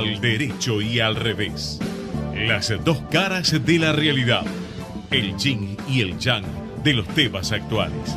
Al derecho y al revés. Las dos caras de la realidad. El yin y el yang de los temas actuales.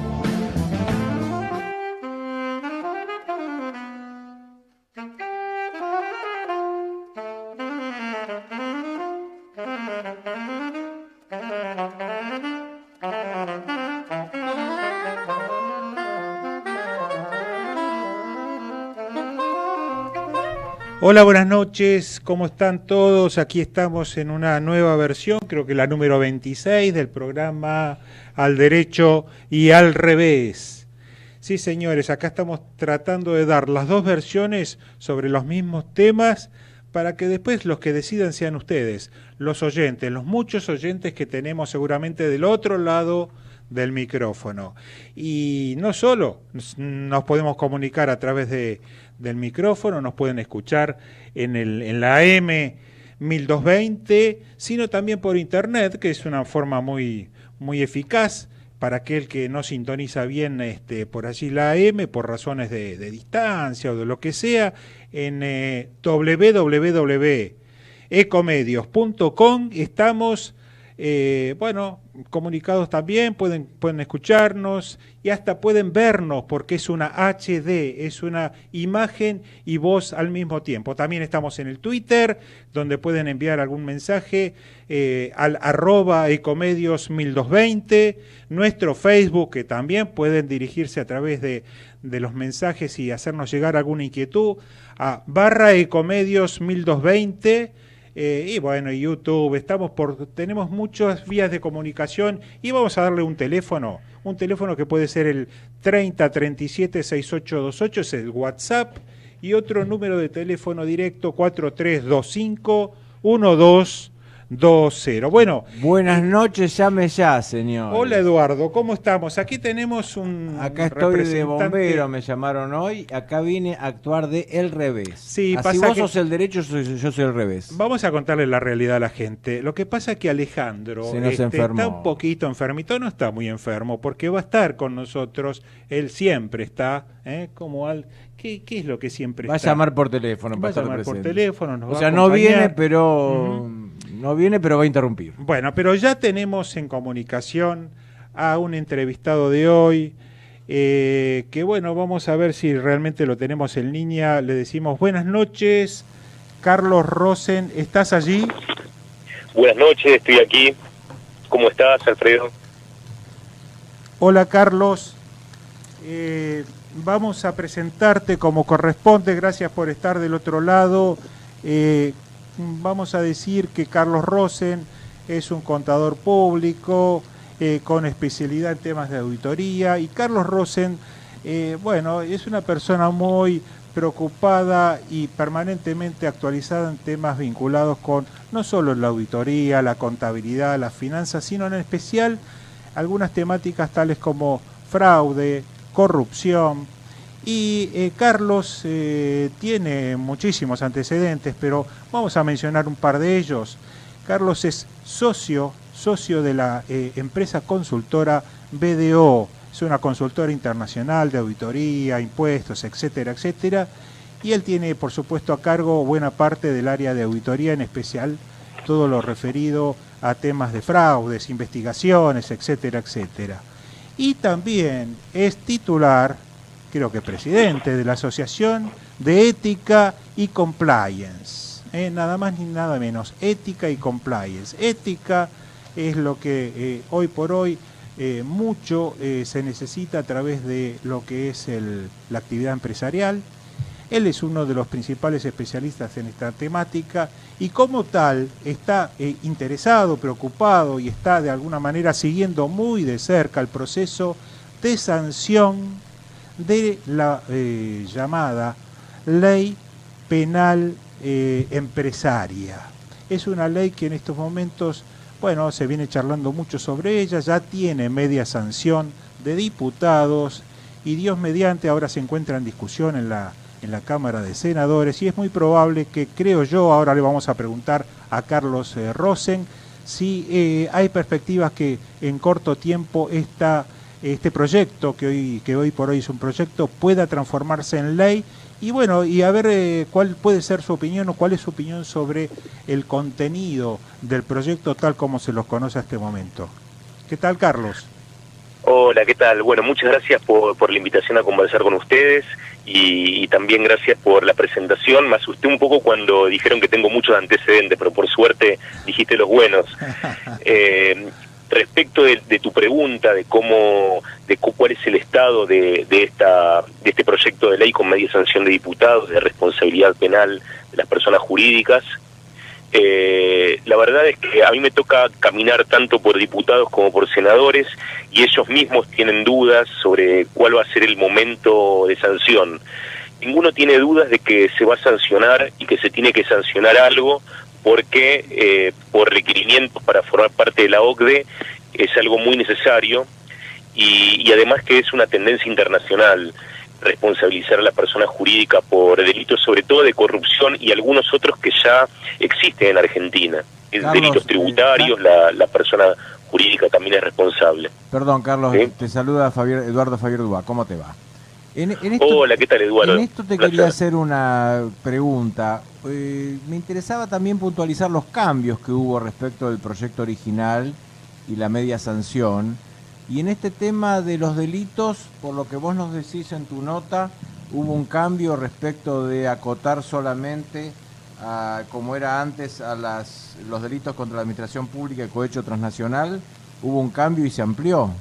Hola, buenas noches, ¿cómo están todos? Aquí estamos en una nueva versión, creo que la número 26 del programa Al Derecho y al Revés. Sí, señores, acá estamos tratando de dar las dos versiones sobre los mismos temas para que después los que decidan sean ustedes, los oyentes, los muchos oyentes que tenemos seguramente del otro lado del micrófono. Y no solo nos podemos comunicar a través del micrófono, nos pueden escuchar en la AM 1220, sino también por internet, que es una forma muy, muy eficaz para aquel que no sintoniza bien por allí la AM por razones de distancia o de lo que sea, en www.ecomedios.com estamos comunicados también, pueden escucharnos y hasta pueden vernos porque es una HD, es una imagen y voz al mismo tiempo. También estamos en el Twitter, donde pueden enviar algún mensaje al @ecomedios1220, nuestro Facebook, que también pueden dirigirse a través de los mensajes y hacernos llegar alguna inquietud a /ecomedios1220. Y bueno, YouTube, tenemos muchas vías de comunicación y vamos a darle un teléfono que puede ser el 30376828, es el WhatsApp, y otro número de teléfono directo 43251220. Bueno. Buenas noches, llame ya, señor. Hola, Eduardo, ¿cómo estamos? Aquí tenemos Acá estoy de bombero, me llamaron hoy. Acá vine a actuar de El Revés. Sí, así vos sos el derecho, yo soy el revés. Vamos a contarle la realidad a la gente. Lo que pasa es que Alejandro está un poquito enfermito, no está muy enfermo, porque va a estar con nosotros. Él siempre está, ¿Qué es lo que siempre va está? Va a llamar por teléfono. Va a llamar por teléfono, nos va a sea, no viene, pero... No viene, pero va a interrumpir. Bueno, pero ya tenemos en comunicación a un entrevistado de hoy, que bueno, vamos a ver si realmente lo tenemos en línea. Le decimos buenas noches, Carlos Rosen, ¿estás allí? Buenas noches, estoy aquí. ¿Cómo estás, Alfredo? Hola, Carlos. Vamos a presentarte como corresponde, gracias por estar del otro lado. Vamos a decir que Carlos Rosen es un contador público con especialidad en temas de auditoría, y Carlos Rosen, es una persona muy preocupada y permanentemente actualizada en temas vinculados con no solo la auditoría, la contabilidad, las finanzas, sino en especial algunas temáticas tales como fraude, corrupción. Y Carlos tiene muchísimos antecedentes, pero vamos a mencionar un par de ellos. Carlos es socio de la empresa consultora BDO, es una consultora internacional de auditoría, impuestos, etcétera, etcétera, y él tiene, por supuesto, a cargo buena parte del área de auditoría, en especial todo lo referido a temas de fraudes, investigaciones, etcétera, etcétera. Y también es titular, creo que presidente de la Asociación de Ética y Compliance, nada más ni nada menos, Ética y Compliance. Ética es lo que hoy por hoy mucho se necesita a través de lo que es la actividad empresarial. Él es uno de los principales especialistas en esta temática y como tal está interesado, preocupado y está de alguna manera siguiendo muy de cerca el proceso de sanción de la llamada Ley Penal Empresaria. Es una ley que en estos momentos, se viene charlando mucho sobre ella, ya tiene media sanción de diputados y Dios mediante ahora se encuentra en discusión en la Cámara de Senadores, y es muy probable que, creo yo, ahora le vamos a preguntar a Carlos Rosen si hay perspectivas que en corto tiempo este proyecto, que hoy por hoy es un proyecto, pueda transformarse en ley Y bueno, y a ver cuál puede ser su opinión o cuál es su opinión sobre el contenido del proyecto tal como se los conoce a este momento. ¿Qué tal, Carlos? Hola, ¿qué tal? Bueno, muchas gracias por la invitación a conversar con ustedes y también gracias por la presentación. Me asusté un poco cuando dijeron que tengo muchos antecedentes, pero por suerte dijiste los buenos. Respecto de tu pregunta de cuál es el estado de este proyecto de ley con media sanción de diputados de responsabilidad penal de las personas jurídicas, la verdad es que a mí me toca caminar tanto por diputados como por senadores y ellos mismos tienen dudas sobre cuál va a ser el momento de sanción. Ninguno tiene dudas de que se va a sancionar y que se tiene que sancionar algo porque por requerimientos para formar parte de la OCDE es algo muy necesario y además que es una tendencia internacional responsabilizar a la persona jurídica por delitos sobre todo de corrupción y algunos otros que ya existen en Argentina. Carlos, delitos tributarios, la persona jurídica también es responsable. Perdón, Carlos, ¿Sí? te saluda Eduardo Javier Dubá, ¿cómo te va? Hola, ¿qué tal, Eduardo? En esto te quería hacer una pregunta. Me interesaba también puntualizar los cambios que hubo respecto del proyecto original y la media sanción. Y en este tema de los delitos, por lo que vos nos decís en tu nota, hubo un cambio respecto de acotar solamente, como era antes, a los delitos contra la administración pública y cohecho transnacional. Hubo un cambio y se amplió.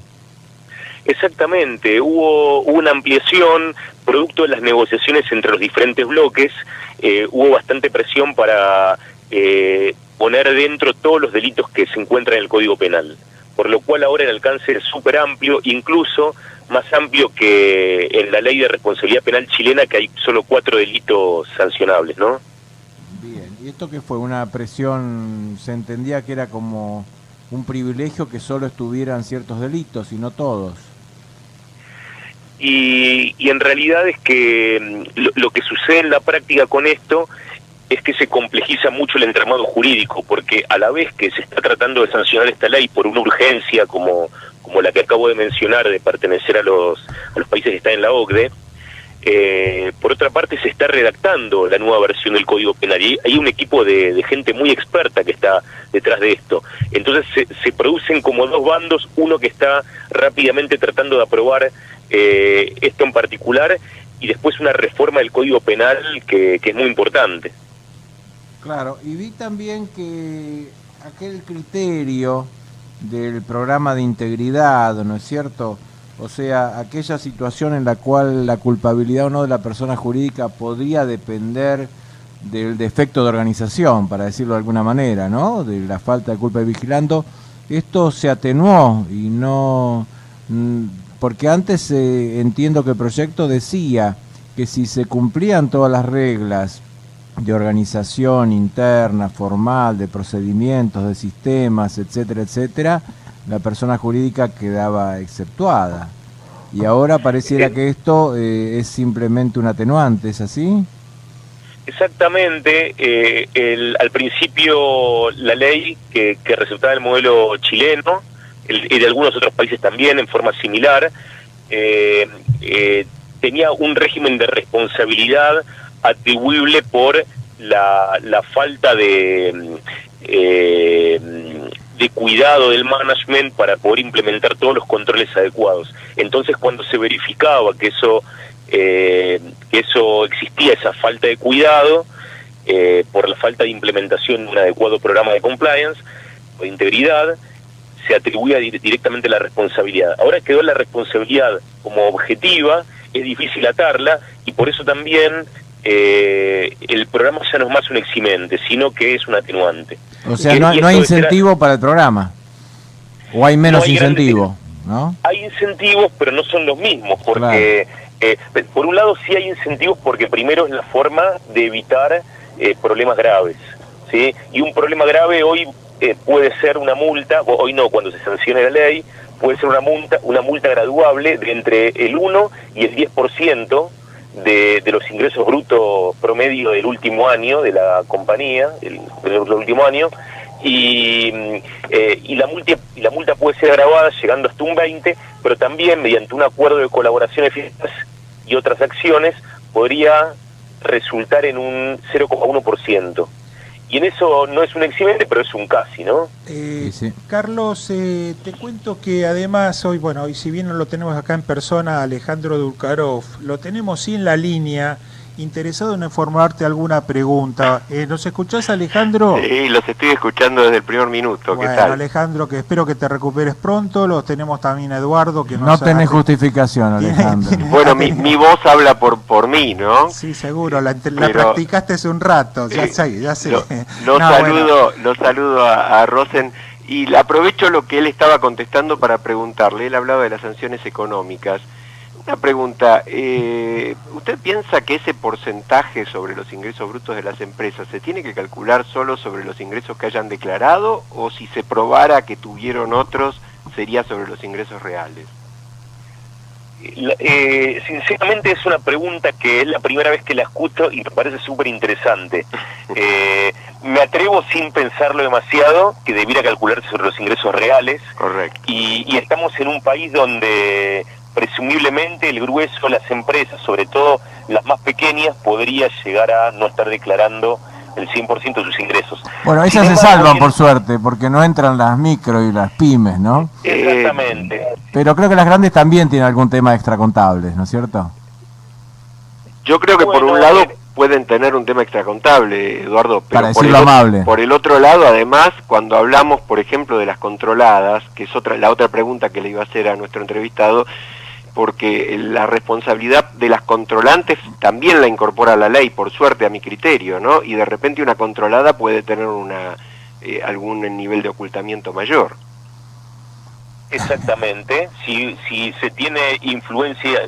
Exactamente, hubo una ampliación producto de las negociaciones entre los diferentes bloques, hubo bastante presión para poner dentro todos los delitos que se encuentran en el Código Penal, por lo cual ahora el alcance es súper amplio, incluso más amplio que en la ley de responsabilidad penal chilena, que hay solo 4 delitos sancionables, ¿no? Bien, ¿y esto qué fue? ¿Una presión? ¿Se entendía que era como un privilegio que solo estuvieran ciertos delitos y no todos? Y en realidad es que lo que sucede en la práctica con esto es que se complejiza mucho el entramado jurídico, porque a la vez que se está tratando de sancionar esta ley por una urgencia como la que acabo de mencionar de pertenecer a los países que están en la OCDE, por otra parte se está redactando la nueva versión del Código Penal y hay un equipo de gente muy experta que está detrás de esto. Entonces se producen como dos bandos, uno que está rápidamente tratando de aprobar esto en particular y después una reforma del Código Penal que es muy importante. Claro, y vi también que aquel criterio del programa de integridad, ¿no es cierto? O sea, aquella situación en la cual la culpabilidad o no de la persona jurídica podría depender del defecto de organización, para decirlo de alguna manera, ¿no? De la falta de culpa de vigilando. Esto se atenuó y no... Porque antes entiendo que el proyecto decía que si se cumplían todas las reglas de organización interna, formal, de procedimientos, de sistemas, etcétera, etcétera, la persona jurídica quedaba exceptuada. Y ahora pareciera que esto es simplemente un atenuante, ¿es así? Exactamente. Al principio la ley que resultaba del modelo chileno y de algunos otros países también en forma similar, tenía un régimen de responsabilidad atribuible por la falta de cuidado del management para poder implementar todos los controles adecuados. Entonces, cuando se verificaba que eso existía, esa falta de cuidado, por la falta de implementación de un adecuado programa de compliance o de integridad, se atribuía directamente la responsabilidad. Ahora quedó la responsabilidad como objetiva, es difícil atarla, y por eso también el programa ya no es más un eximente, sino que es un atenuante. O sea, no hay incentivo para el programa, o hay menos incentivo, ¿no? Hay incentivos, pero no son los mismos, porque por un lado sí hay incentivos porque primero es la forma de evitar problemas graves, ¿sí? Y un problema grave hoy puede ser una multa, hoy no, cuando se sancione la ley, puede ser una multa graduable de entre el 1 y el 10% de los ingresos brutos promedio del último año de la compañía, del último año, y la multa puede ser agravada llegando hasta un 20%, pero también mediante un acuerdo de colaboración eficaz y otras acciones podría resultar en un 0,1%. Y en eso no es un eximente, pero es un casi, ¿no? Sí. Carlos, te cuento que además hoy, bueno, hoy si bien no lo tenemos acá en persona, Alejandro Dulkarov, lo tenemos sí en la línea, interesado en formularte alguna pregunta. ¿Nos escuchás, Alejandro? Sí, los estoy escuchando desde el primer minuto. Bueno, ¿qué tal? Alejandro, que espero que te recuperes pronto. Los tenemos también a Eduardo, que No tenés justificación, Alejandro. Bueno, mi voz habla por mí, ¿no? Sí, seguro, la practicaste hace un rato, ya sé. Lo saludo a Rosen y aprovecho lo que él estaba contestando para preguntarle. Él hablaba de las sanciones económicas. Una pregunta, ¿usted piensa que ese porcentaje sobre los ingresos brutos de las empresas se tiene que calcular solo sobre los ingresos que hayan declarado o si se probara que tuvieron otros sería sobre los ingresos reales? Sinceramente es una pregunta que es la primera vez que la escucho y me parece súper interesante. Me atrevo sin pensarlo demasiado que debiera calcularse sobre los ingresos reales. Correcto. Y estamos en un país donde presumiblemente el grueso de las empresas, sobre todo las más pequeñas, podría llegar a no estar declarando el 100% de sus ingresos. Bueno, esas se salvan por suerte, porque no entran las micro y las pymes, ¿no? Exactamente. Pero creo que las grandes también tienen algún tema extracontables, ¿no es cierto? Yo creo que por un lado pueden tener un tema extracontable, Eduardo, pero para decirlo amable. Por el otro lado, además, cuando hablamos, por ejemplo, de las controladas, que es la otra pregunta que le iba a hacer a nuestro entrevistado, porque la responsabilidad de las controlantes también la incorpora la ley, por suerte, a mi criterio, ¿no? Y de repente una controlada puede tener algún nivel de ocultamiento mayor. Exactamente. Si se tiene influencia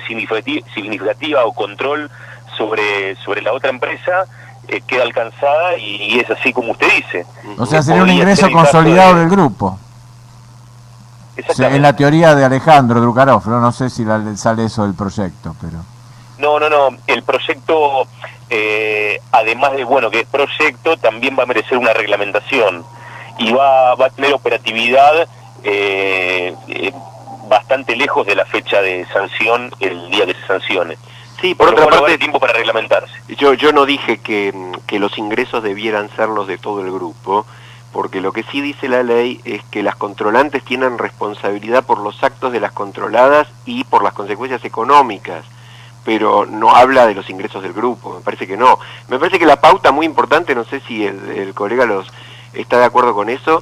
significativa o control sobre la otra empresa, queda alcanzada y es así como usted dice. O sea, sería un ingreso consolidado del grupo. O sea, en la teoría de Alejandro Dulkarov, no sé si sale eso del proyecto, pero... No, el proyecto, además de, que es proyecto, también va a merecer una reglamentación y va a tener operatividad bastante lejos de la fecha de sanción el día que se sancione. Sí, por otra parte, tiempo para reglamentarse. Yo no dije que los ingresos debieran ser los de todo el grupo, porque lo que sí dice la ley es que las controlantes tienen responsabilidad por los actos de las controladas y por las consecuencias económicas, pero no habla de los ingresos del grupo, me parece que no. Me parece que la pauta muy importante, no sé si el colega está de acuerdo con eso,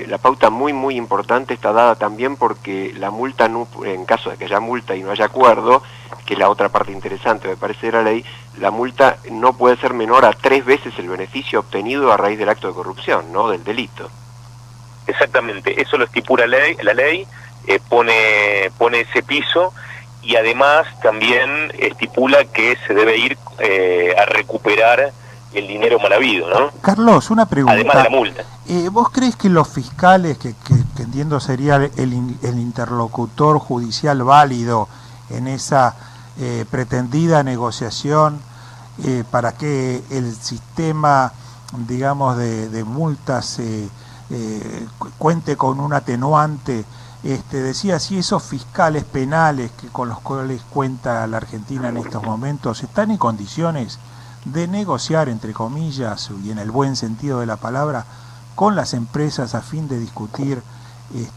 la pauta muy importante está dada también porque la multa, en caso de que haya multa y no haya acuerdo, que es la otra parte interesante me parece de la ley, la multa no puede ser menor a 3 veces el beneficio obtenido a raíz del acto de corrupción, ¿no? Del delito. Exactamente, eso lo estipula la ley, pone ese piso y además también estipula que se debe ir a recuperar el dinero mal habido, ¿no? Carlos, una pregunta. Además de la multa. ¿Vos crees que los fiscales, que entiendo sería el interlocutor judicial válido en esa pretendida negociación para que el sistema, digamos, de multas cuente con un atenuante? Decía, si esos fiscales penales con los cuales cuenta la Argentina en estos momentos están en condiciones de negociar, entre comillas, y en el buen sentido de la palabra, con las empresas a fin de discutir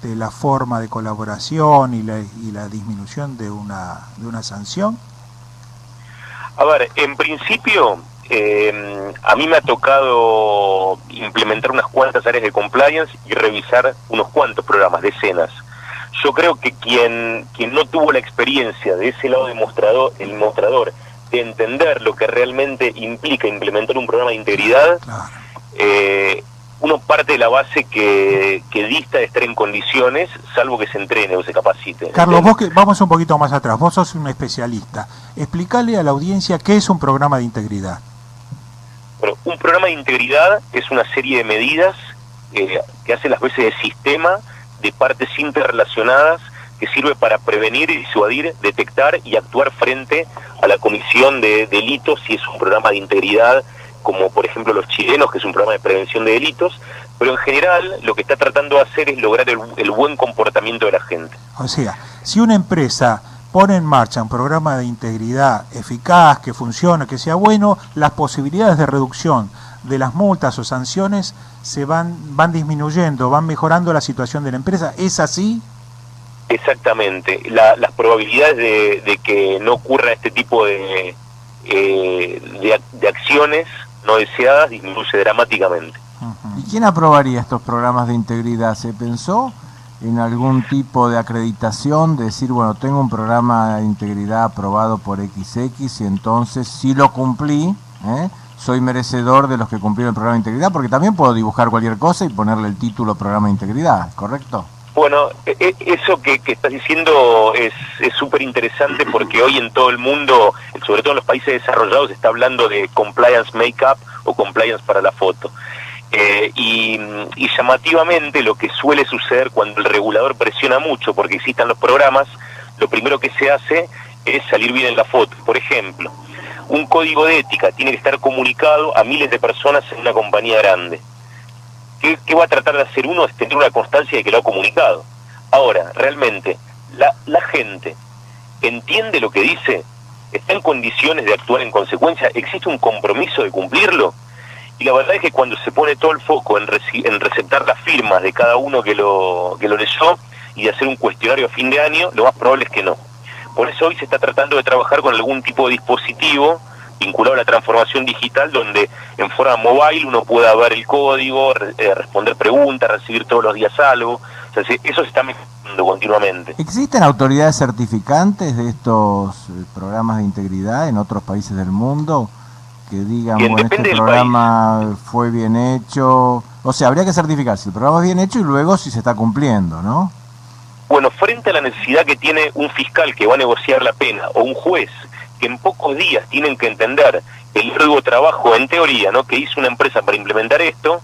la forma de colaboración y la disminución de una sanción? A ver, en principio, a mí me ha tocado implementar unas cuantas áreas de compliance y revisar unos cuantos programas, decenas. Yo creo que quien no tuvo la experiencia de ese lado del mostrador, de entender lo que realmente implica implementar un programa de integridad, Claro. Uno parte de la base que dista de estar en condiciones, salvo que se entrene o se capacite. Carlos, vamos un poquito más atrás, vos sos un especialista. Explícale a la audiencia qué es un programa de integridad. Bueno, un programa de integridad es una serie de medidas que hace las veces de sistema de partes interrelacionadas que sirve para prevenir, disuadir, detectar y actuar frente a la comisión de delitos, si es un programa de integridad, como por ejemplo Los Chilenos, que es un programa de prevención de delitos, pero en general lo que está tratando de hacer es lograr el buen comportamiento de la gente. O sea, si una empresa, pone en marcha un programa de integridad eficaz, que funcione, que sea bueno, las posibilidades de reducción de las multas o sanciones se van disminuyendo, van mejorando la situación de la empresa. ¿Es así? Exactamente. Las probabilidades de que no ocurra este tipo de acciones no deseadas disminuye dramáticamente. ¿Y quién aprobaría estos programas de integridad? ¿Se pensó en algún tipo de acreditación? De decir, bueno, tengo un programa de integridad aprobado por XX y entonces si lo cumplí, soy merecedor de los que cumplieron el programa de integridad, porque también puedo dibujar cualquier cosa y ponerle el título programa de integridad, ¿correcto? Bueno, eso que estás diciendo es súper interesante, porque hoy en todo el mundo, sobre todo en los países desarrollados, se está hablando de compliance make-up o compliance para la foto. Y llamativamente lo que suele suceder cuando el regulador presiona mucho porque existan los programas, lo primero que se hace es salir bien en la foto. Por ejemplo, un código de ética tiene que estar comunicado a miles de personas en una compañía grande. ¿Qué va a tratar de hacer uno? Es tener una constancia de que lo ha comunicado. Ahora, realmente, la gente entiende lo que dice, está en condiciones de actuar en consecuencia, existe un compromiso de cumplirlo. Y la verdad es que cuando se pone todo el foco en receptar las firmas de cada uno que lo leyó y de hacer un cuestionario a fin de año, lo más probable es que no. Por eso hoy se está tratando de trabajar con algún tipo de dispositivo vinculado a la transformación digital, donde en forma mobile uno pueda ver el código, responder preguntas, recibir todos los días algo. O sea, eso se está mejorando continuamente. ¿Existen autoridades certificantes de estos programas de integridad en otros países del mundo que digan, Bien, bueno, este programa fue bien hecho? O sea, habría que certificar si el programa es bien hecho y luego si se está cumpliendo, ¿no? Bueno, frente a la necesidad que tiene un fiscal que va a negociar la pena o un juez que en pocos días tienen que entender el largo trabajo, en teoría, ¿no?, que hizo una empresa para implementar esto,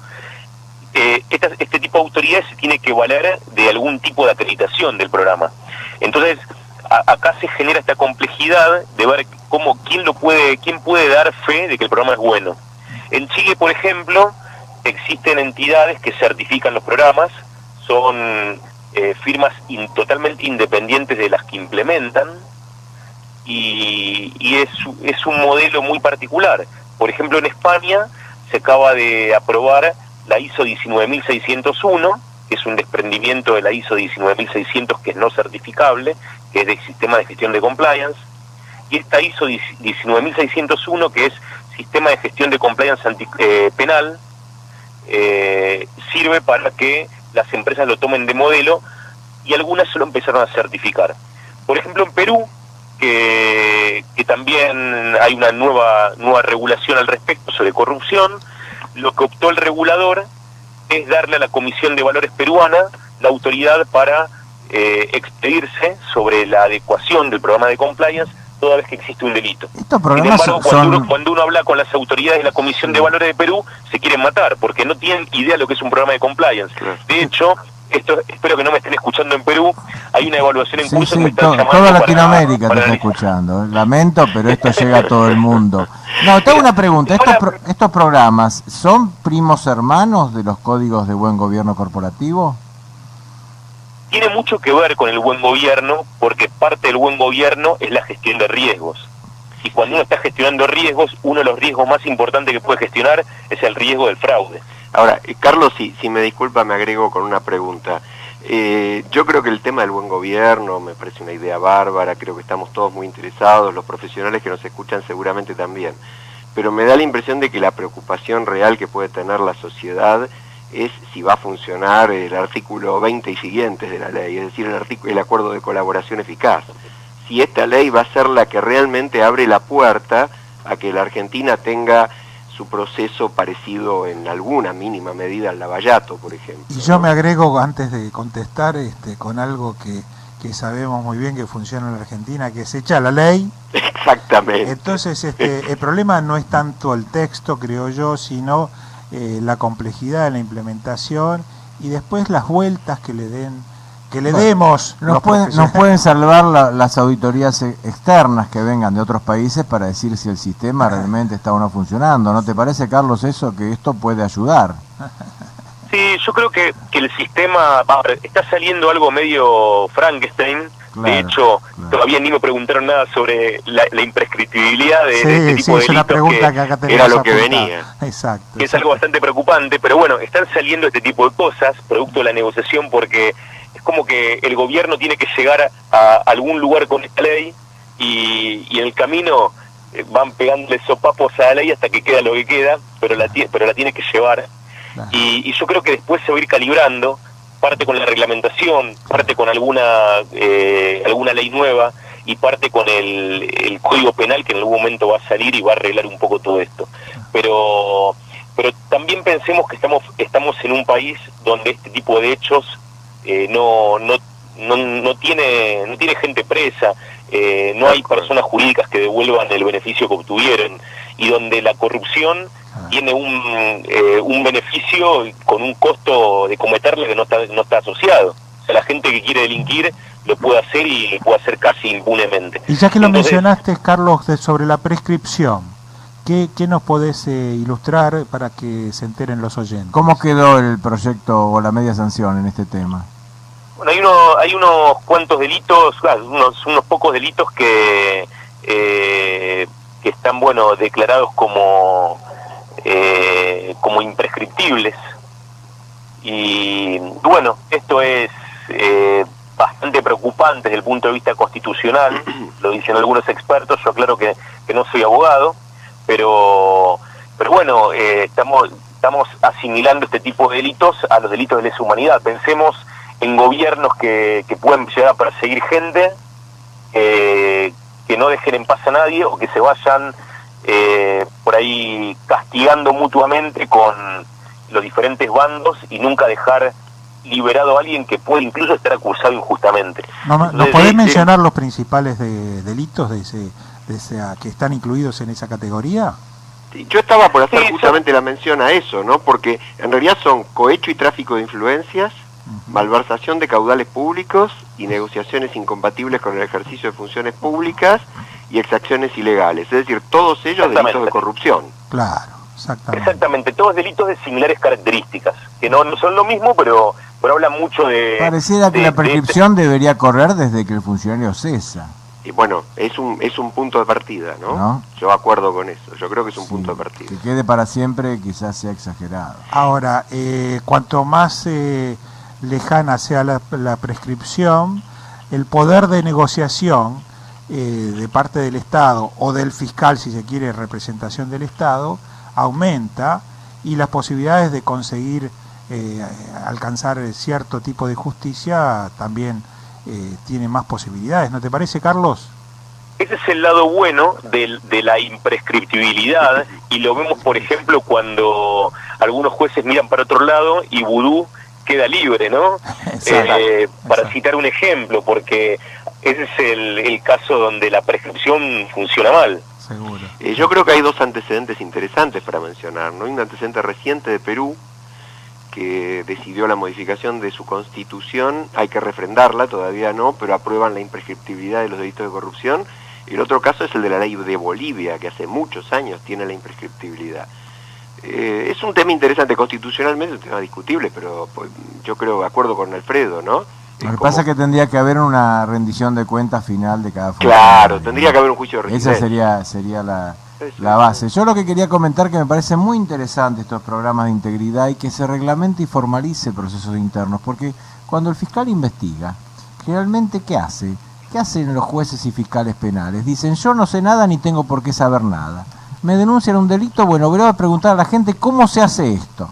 este tipo de autoridades se tiene que valer de algún tipo de acreditación del programa. Entonces, acá se genera esta complejidad de ver quién puede dar fe de que el programa es bueno. En Chile, por ejemplo, existen entidades que certifican los programas, son firmas totalmente independientes de las que implementan, y es un modelo muy particular. Por ejemplo, en España se acaba de aprobar la ISO 19601, que es un desprendimiento de la ISO 19600 que es no certificable, que es del sistema de gestión de compliance, y esta ISO 19601, que es sistema de gestión de compliance penal, sirve para que las empresas lo tomen de modelo, y algunas se lo empezaron a certificar. Por ejemplo, en Perú, que también hay una nueva regulación al respecto sobre corrupción, lo que optó el regulador es darle a la Comisión de Valores peruana la autoridad para expedirse sobre la adecuación del programa de compliance toda vez que existe un delito. Sin embargo, cuando uno habla con las autoridades de la Comisión de Valores de Perú, se quieren matar, porque no tienen idea de lo que es un programa de compliance. De hecho, espero que no me estén escuchando en Perú, hay una evaluación en curso que me están llamando. Toda Latinoamérica te está escuchando, lamento, pero esto llega a todo el mundo. No, tengo una pregunta, ¿estos programas son primos hermanos de los códigos de buen gobierno corporativo? Tiene mucho que ver con el buen gobierno, porque parte del buen gobierno es la gestión de riesgos. Y cuando uno está gestionando riesgos, uno de los riesgos más importantes que puede gestionar es el riesgo del fraude. Ahora, Carlos, si me disculpa, me agrego con una pregunta. Yo creo que el tema del buen gobierno me parece una idea bárbara, creo que estamos todos muy interesados, los profesionales que nos escuchan seguramente también. Pero me da la impresión de que la preocupación real que puede tener la sociedad es si va a funcionar el artículo 20 y siguientes de la ley, es decir, el acuerdo de colaboración eficaz. Si esta ley va a ser la que realmente abre la puerta a que la Argentina tenga su proceso parecido en alguna mínima medida al Lavallato, por ejemplo. Y yo me agrego, antes de contestar, con algo que sabemos muy bien que funciona en la Argentina, que es hecha la ley. Exactamente. Entonces, el problema no es tanto el texto, creo yo, sino la complejidad de la implementación y después las vueltas que le demos. Nos pueden salvar las auditorías externas que vengan de otros países para decir si el sistema realmente está o no funcionando. ¿No te parece, Carlos, eso, que esto puede ayudar? Sí, yo creo que el sistema está saliendo algo medio Frankenstein. Claro, de hecho, todavía ni me preguntaron nada sobre la imprescriptibilidad de este tipo de es una delitos, pregunta que acá tenemos era lo que apuntada. venía. Exacto. que es algo bastante preocupante, pero bueno, están saliendo este tipo de cosas, producto de la negociación, porque es como que el gobierno tiene que llegar a algún lugar con esta ley y en el camino van pegándole sopapos a la ley hasta que queda lo que queda, pero la tiene que llevar. Claro. Y yo creo que después se va a ir calibrando, parte con la reglamentación, parte con alguna ley nueva y parte con el Código Penal, que en algún momento va a salir y va a arreglar un poco todo esto. Pero también pensemos que estamos en un país donde este tipo de hechos no tiene gente presa, no hay personas jurídicas que devuelvan el beneficio que obtuvieron, y donde la corrupción tiene un beneficio con un costo de cometerla que no está asociado. O sea, la gente que quiere delinquir lo puede hacer y lo puede hacer casi impunemente. Y ya que lo mencionaste, Carlos, sobre la prescripción, ¿qué nos podés ilustrar para que se enteren los oyentes? ¿Cómo quedó el proyecto o la media sanción en este tema? Bueno, hay unos cuantos delitos, unos pocos delitos que están, declarados como imprescriptibles. Y bueno, esto es bastante preocupante desde el punto de vista constitucional, lo dicen algunos expertos. Yo claro que no soy abogado, pero bueno, estamos asimilando este tipo de delitos a los delitos de lesa humanidad. Pensemos en gobiernos que pueden llegar a perseguir gente, que no dejen en paz a nadie, o que se vayan por ahí castigando mutuamente con los diferentes bandos y nunca dejar liberado a alguien que puede incluso estar acusado injustamente. ¿Nos podés mencionar los principales delitos que están incluidos en esa categoría? Sí, yo estaba por hacer justamente la mención a eso, ¿no? Porque en realidad son cohecho y tráfico de influencias, malversación de caudales públicos y negociaciones incompatibles con el ejercicio de funciones públicas y exacciones ilegales, es decir, todos ellos delitos de corrupción. Claro, exactamente, todos delitos de similares características, que no son lo mismo, pero hablan mucho de... Pareciera que la prescripción debería correr desde que el funcionario cesa. Y bueno, es un punto de partida, ¿no? Yo acuerdo con eso, yo creo que es un punto de partida. Que quede para siempre quizás sea exagerado. Ahora, cuanto más lejana sea la prescripción, el poder de negociación de parte del Estado o del fiscal, si se quiere, representación del Estado, aumenta, y las posibilidades de conseguir alcanzar cierto tipo de justicia también tiene más posibilidades. ¿No te parece, Carlos? Ese es el lado bueno de la imprescriptibilidad, y lo vemos, por ejemplo, cuando algunos jueces miran para otro lado y Vudú queda libre, ¿no? Para citar un ejemplo, porque ese es el caso donde la prescripción funciona mal. Seguro. Yo creo que hay dos antecedentes interesantes para mencionar, ¿no? Hay un antecedente reciente de Perú, que decidió la modificación de su constitución, hay que refrendarla, todavía no, pero aprueban la imprescriptibilidad de los delitos de corrupción. Y el otro caso es el de la ley de Bolivia, que hace muchos años tiene la imprescriptibilidad. Es un tema interesante constitucionalmente, un tema discutible, pero pues, yo creo, de acuerdo con Alfredo, ¿no? Lo que pasa es que tendría que haber una rendición de cuentas final de cada funcionario. Claro, tendría que haber un juicio de residencia. Esa sería la base. Yo lo que quería comentar, que me parece muy interesante estos programas de integridad, y que se reglamente y formalice procesos internos, porque cuando el fiscal investiga, generalmente ¿qué hace? ¿Qué hacen los jueces y fiscales penales? Dicen, yo no sé nada ni tengo por qué saber nada. Me denuncian un delito, bueno, voy a preguntar a la gente cómo se hace esto,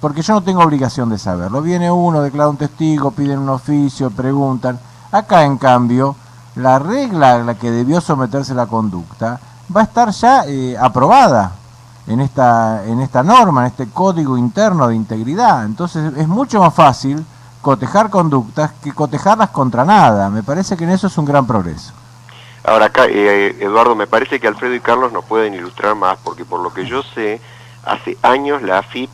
porque yo no tengo obligación de saberlo. Viene uno, declara un testigo, piden un oficio, preguntan. Acá, en cambio, la regla a la que debió someterse la conducta va a estar ya aprobada en esta norma, en este código interno de integridad. Entonces es mucho más fácil cotejar conductas que cotejarlas contra nada. Me parece que en eso es un gran progreso. Ahora acá, Eduardo, me parece que Alfredo y Carlos nos pueden ilustrar más, porque por lo que yo sé, hace años la AFIP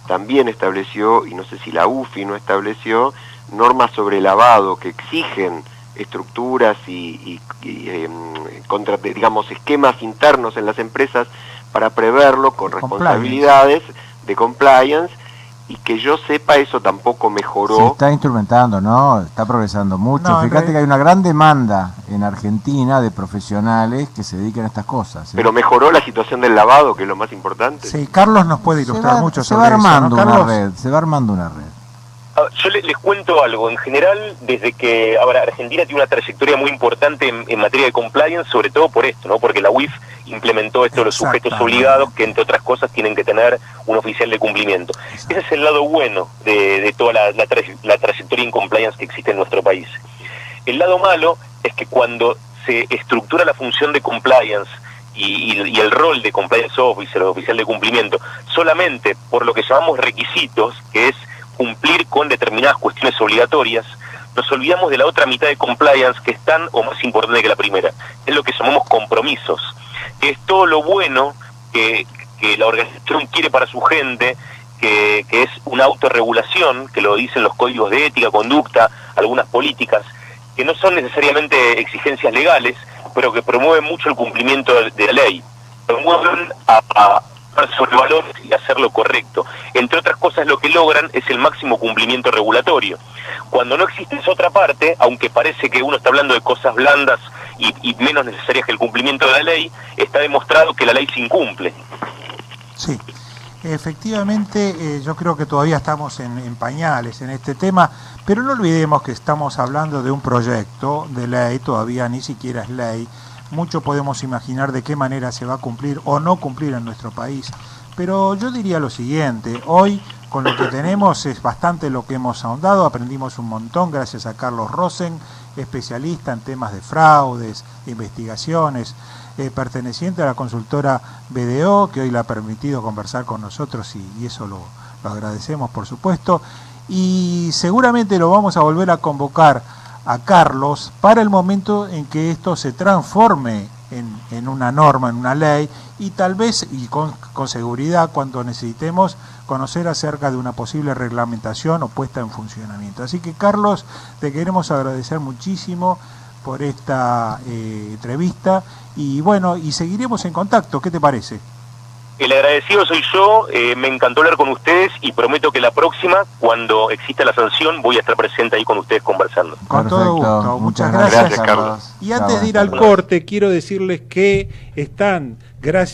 también estableció, y no sé si la UFI no estableció, normas sobre lavado que exigen estructuras y digamos, esquemas internos en las empresas para preverlo con responsabilidades de compliance, y que yo sepa eso tampoco mejoró. Se está instrumentando, ¿no? Está progresando mucho. No, Fíjate que hay una gran demanda en Argentina de profesionales que se dedican a estas cosas. Pero mejoró la situación del lavado, que es lo más importante. Sí, Carlos nos puede ilustrar mucho se sobre va armando eso, ¿no, una Carlos? red, se va armando una red. Yo les cuento algo. En general, desde que ahora Argentina tiene una trayectoria muy importante en materia de compliance, sobre todo por esto, ¿no? Porque la UIF implementó esto de los sujetos obligados, que entre otras cosas tienen que tener un oficial de cumplimiento. Ese es el lado bueno de toda la trayectoria en compliance que existe en nuestro país. El lado malo es que cuando se estructura la función de compliance y el rol de compliance officer o oficial de cumplimiento solamente por lo que llamamos requisitos, que es cumplir con determinadas cuestiones obligatorias, nos olvidamos de la otra mitad de compliance, que es tan o más importante que la primera. Es lo que llamamos compromisos, que es todo lo bueno que la organización quiere para su gente, que es una autorregulación, que lo dicen los códigos de ética, conducta, algunas políticas, que no son necesariamente exigencias legales, pero que promueven mucho el cumplimiento de la ley. Promueven a sobre valores y hacer lo correcto. Entre otras cosas, lo que logran es el máximo cumplimiento regulatorio. Cuando no existe esa otra parte, aunque parece que uno está hablando de cosas blandas y menos necesarias que el cumplimiento de la ley, está demostrado que la ley se incumple. Sí, efectivamente, yo creo que todavía estamos en pañales en este tema, pero no olvidemos que estamos hablando de un proyecto de ley, todavía ni siquiera es ley. Mucho podemos imaginar de qué manera se va a cumplir o no cumplir en nuestro país. Pero yo diría lo siguiente, hoy con lo que tenemos es bastante lo que hemos ahondado, aprendimos un montón gracias a Carlos Rosen, especialista en temas de fraudes, de investigaciones, perteneciente a la consultora BDO, que hoy le ha permitido conversar con nosotros y eso lo agradecemos por supuesto. Y seguramente lo vamos a volver a convocar a Carlos para el momento en que esto se transforme en una norma, en una ley, y tal vez, y con seguridad, cuando necesitemos conocer acerca de una posible reglamentación o puesta en funcionamiento. Así que, Carlos, te queremos agradecer muchísimo por esta entrevista, y bueno, y seguiremos en contacto. ¿Qué te parece? El agradecido soy yo, me encantó hablar con ustedes y prometo que la próxima, cuando exista la sanción, voy a estar presente ahí con ustedes conversando. Con todo gusto, muchas gracias. Carlos. Y antes de ir al corte, quiero decirles que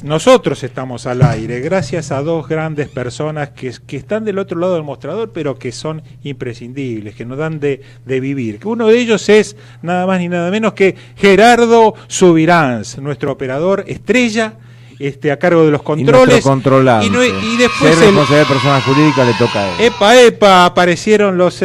nosotros estamos al aire, gracias a dos grandes personas que están del otro lado del mostrador, pero que son imprescindibles, que nos dan de vivir. Uno de ellos es nada más ni nada menos que Gerardo Subirans, nuestro operador estrella, a cargo de los controles. Y después ser responsable de personas jurídicas le toca a él. Epa, aparecieron los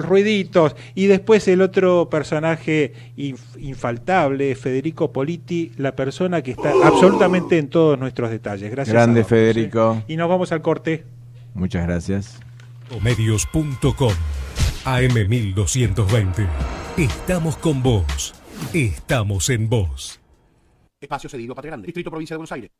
ruiditos. Y después el otro personaje infaltable, Federico Politi, la persona que está absolutamente en todos nuestros detalles. Gracias. Grande, a todos, Federico. Y nos vamos al corte. Muchas gracias. Ecomedios.com AM1220. Estamos con vos. Estamos en vos. Espacio cedido a Patria Grande, Distrito Provincia de Buenos Aires.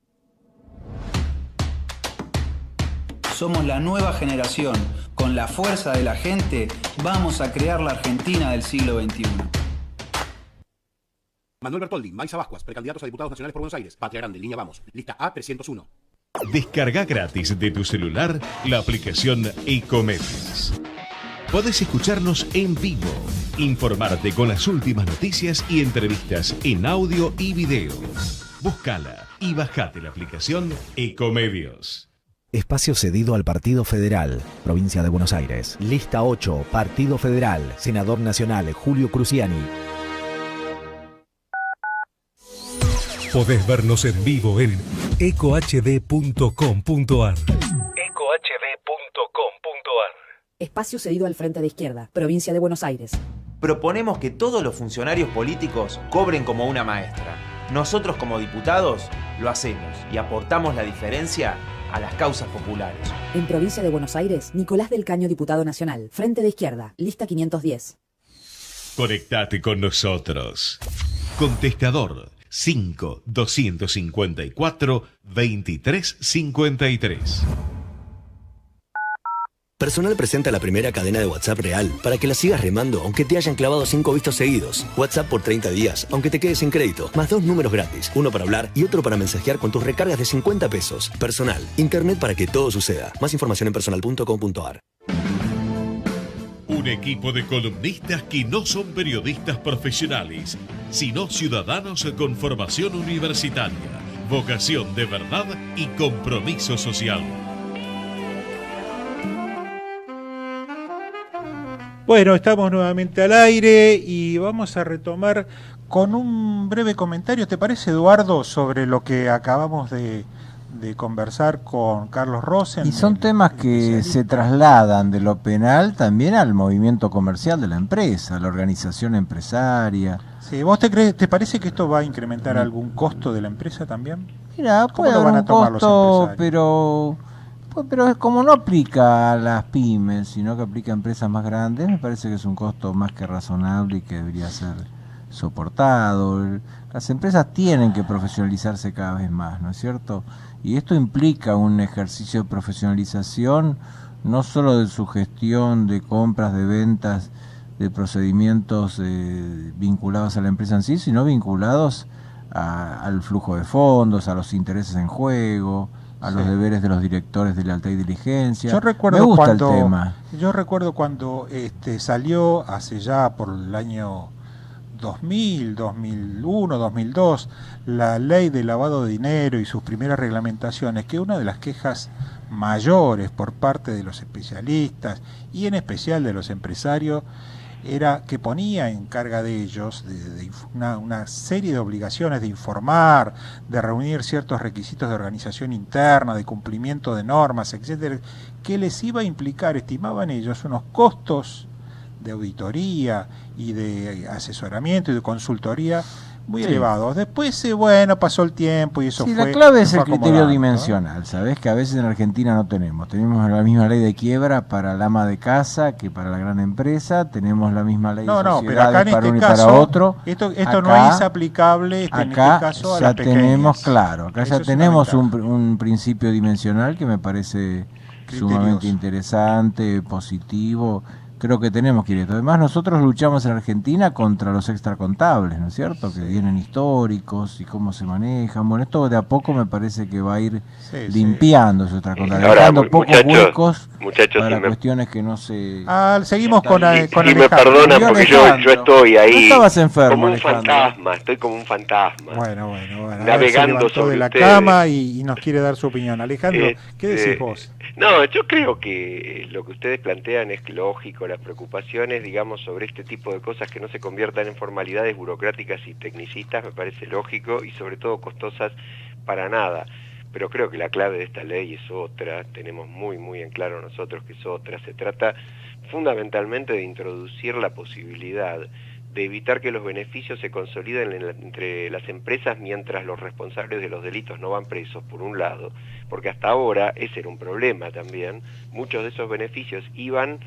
Somos la nueva generación. Con la fuerza de la gente, vamos a crear la Argentina del siglo XXI. Manuel Bertoldi, Maisa Bascuas, precandidatos a diputados nacionales por Buenos Aires. Patria Grande, línea Vamos. Lista A301. Descarga gratis de tu celular la aplicación Ecomedios. Podés escucharnos en vivo, informarte con las últimas noticias y entrevistas en audio y video. Búscala y bajate la aplicación Ecomedios. Espacio cedido al Partido Federal, Provincia de Buenos Aires. Lista 8, Partido Federal, Senador Nacional Julio Cruciani. Podés vernos en vivo en ecohd.com.ar. Espacio cedido al Frente de Izquierda, Provincia de Buenos Aires. Proponemos que todos los funcionarios políticos cobren como una maestra. Nosotros como diputados lo hacemos y aportamos la diferencia a las causas populares. En Provincia de Buenos Aires, Nicolás del Caño, diputado nacional, Frente de Izquierda, lista 510. Conectate con nosotros. Contestador 5-254-2353. Personal presenta la primera cadena de WhatsApp real para que la sigas remando aunque te hayan clavado 5 vistos seguidos. WhatsApp por 30 días, aunque te quedes sin crédito. Más 2 números gratis, uno para hablar y otro para mensajear con tus recargas de 50 pesos. Personal, internet para que todo suceda. Más información en personal.com.ar. Un equipo de columnistas que no son periodistas profesionales, sino ciudadanos con formación universitaria, vocación de verdad y compromiso social. Bueno, estamos nuevamente al aire y vamos a retomar con un breve comentario, ¿te parece, Eduardo, sobre lo que acabamos de conversar con Carlos Rosen? Y son temas que se trasladan de lo penal también al movimiento comercial de la empresa, a la organización empresaria. Sí, ¿vos te parece que esto va a incrementar algún costo de la empresa también? Mira, puede haber un costo, pero como no aplica a las pymes, sino que aplica a empresas más grandes, me parece que es un costo más que razonable y que debería ser soportado. Las empresas tienen que profesionalizarse cada vez más, ¿no es cierto? Y esto implica un ejercicio de profesionalización, no solo de su gestión, de compras, de ventas, de procedimientos vinculados a la empresa en sí, sino vinculados al flujo de fondos, a los intereses en juego, a los deberes de los directores de lealtad y diligencia. Yo recuerdo Me gusta el tema. Yo recuerdo cuando salió hace ya por el año 2000, 2001, 2002, la ley de lavado de dinero y sus primeras reglamentaciones, que una de las quejas mayores por parte de los especialistas y en especial de los empresarios era que ponía en carga de ellos una serie de obligaciones de informar, de reunir ciertos requisitos de organización interna, de cumplimiento de normas, etcétera, que les iba a implicar, estimaban ellos, unos costos de auditoría y de asesoramiento y de consultoría muy elevados. Después, pasó el tiempo y eso fue... La clave es el criterio dimensional, ¿sabés? Que a veces en Argentina no tenemos. Tenemos la misma ley de quiebra para el ama de casa que para la gran empresa, tenemos la misma ley de sociedades pero acá en para uno y caso, para otro. Esto acá, no es aplicable en este caso a las pequeñas. Tenemos, claro, acá ya tenemos un principio dimensional que me parece sumamente interesante, positivo. Creo que tenemos que ir esto. Además, nosotros luchamos en Argentina contra los extracontables, ¿no es cierto? Que vienen históricos y cómo se manejan. Bueno, esto de a poco me parece que va a ir limpiando esos extracontables, dejando pocos huecos para cuestiones que no se... seguimos con si me perdonan, porque yo estoy ahí. No estabas enfermo, como un Alejandro. fantasma, estoy como un fantasma. Bueno. Navegando sobre de la ustedes. Cama y nos quiere dar su opinión. Alejandro, ¿qué decís vos? No, yo creo que lo que ustedes plantean es lógico, las preocupaciones, digamos, sobre este tipo de cosas que no se conviertan en formalidades burocráticas y tecnicistas, me parece lógico y sobre todo costosas para nada. Pero creo que la clave de esta ley es otra, tenemos muy en claro nosotros que es otra. Se trata fundamentalmente de introducir la posibilidad de evitar que los beneficios se consoliden entre las empresas mientras los responsables de los delitos no van presos, por un lado, porque hasta ahora ese era un problema también. Muchos de esos beneficios iban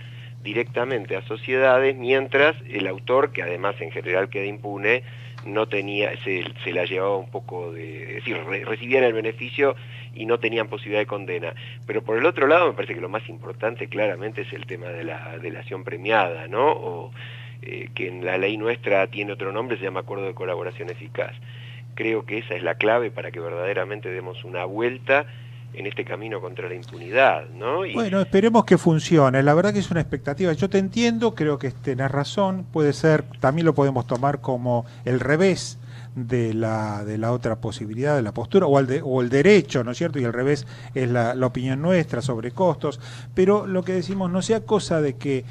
directamente a sociedades, mientras el autor, que además en general queda impune, no tenía, se la llevaba un poco es decir, recibían el beneficio y no tenían posibilidad de condena. Pero por el otro lado me parece que lo más importante claramente es el tema de la delación premiada, ¿no? Que en la ley nuestra tiene otro nombre, se llama Acuerdo de Colaboración Eficaz. Creo que esa es la clave para que verdaderamente demos una vuelta en este camino contra la impunidad, ¿no? Bueno, esperemos que funcione. La verdad que es una expectativa. Yo te entiendo, creo que tenés razón. Puede ser, también lo podemos tomar como el revés de la otra posibilidad, de la postura, o el derecho, ¿no es cierto? Y el revés es la opinión nuestra sobre costos. Pero lo que decimos, no sea cosa de que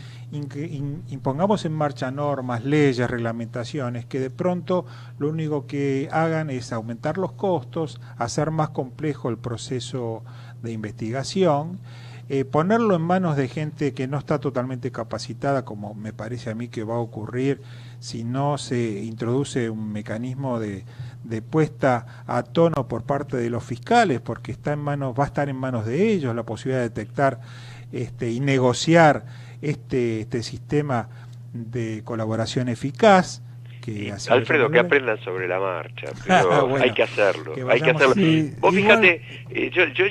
impongamos en marcha normas, leyes, reglamentaciones, que de pronto lo único que hagan es aumentar los costos, hacer más complejo el proceso de investigación, ponerlo en manos de gente que no está totalmente capacitada, como me parece a mí que va a ocurrir si no se introduce un mecanismo de puesta a tono por parte de los fiscales, porque va a estar en manos de ellos la posibilidad de detectar y negociar este sistema de colaboración eficaz. que así Alfredo, que aprendan sobre la marcha, pero bueno, hay que hacerlo, hay que hacerlo. Sí, vos fíjate,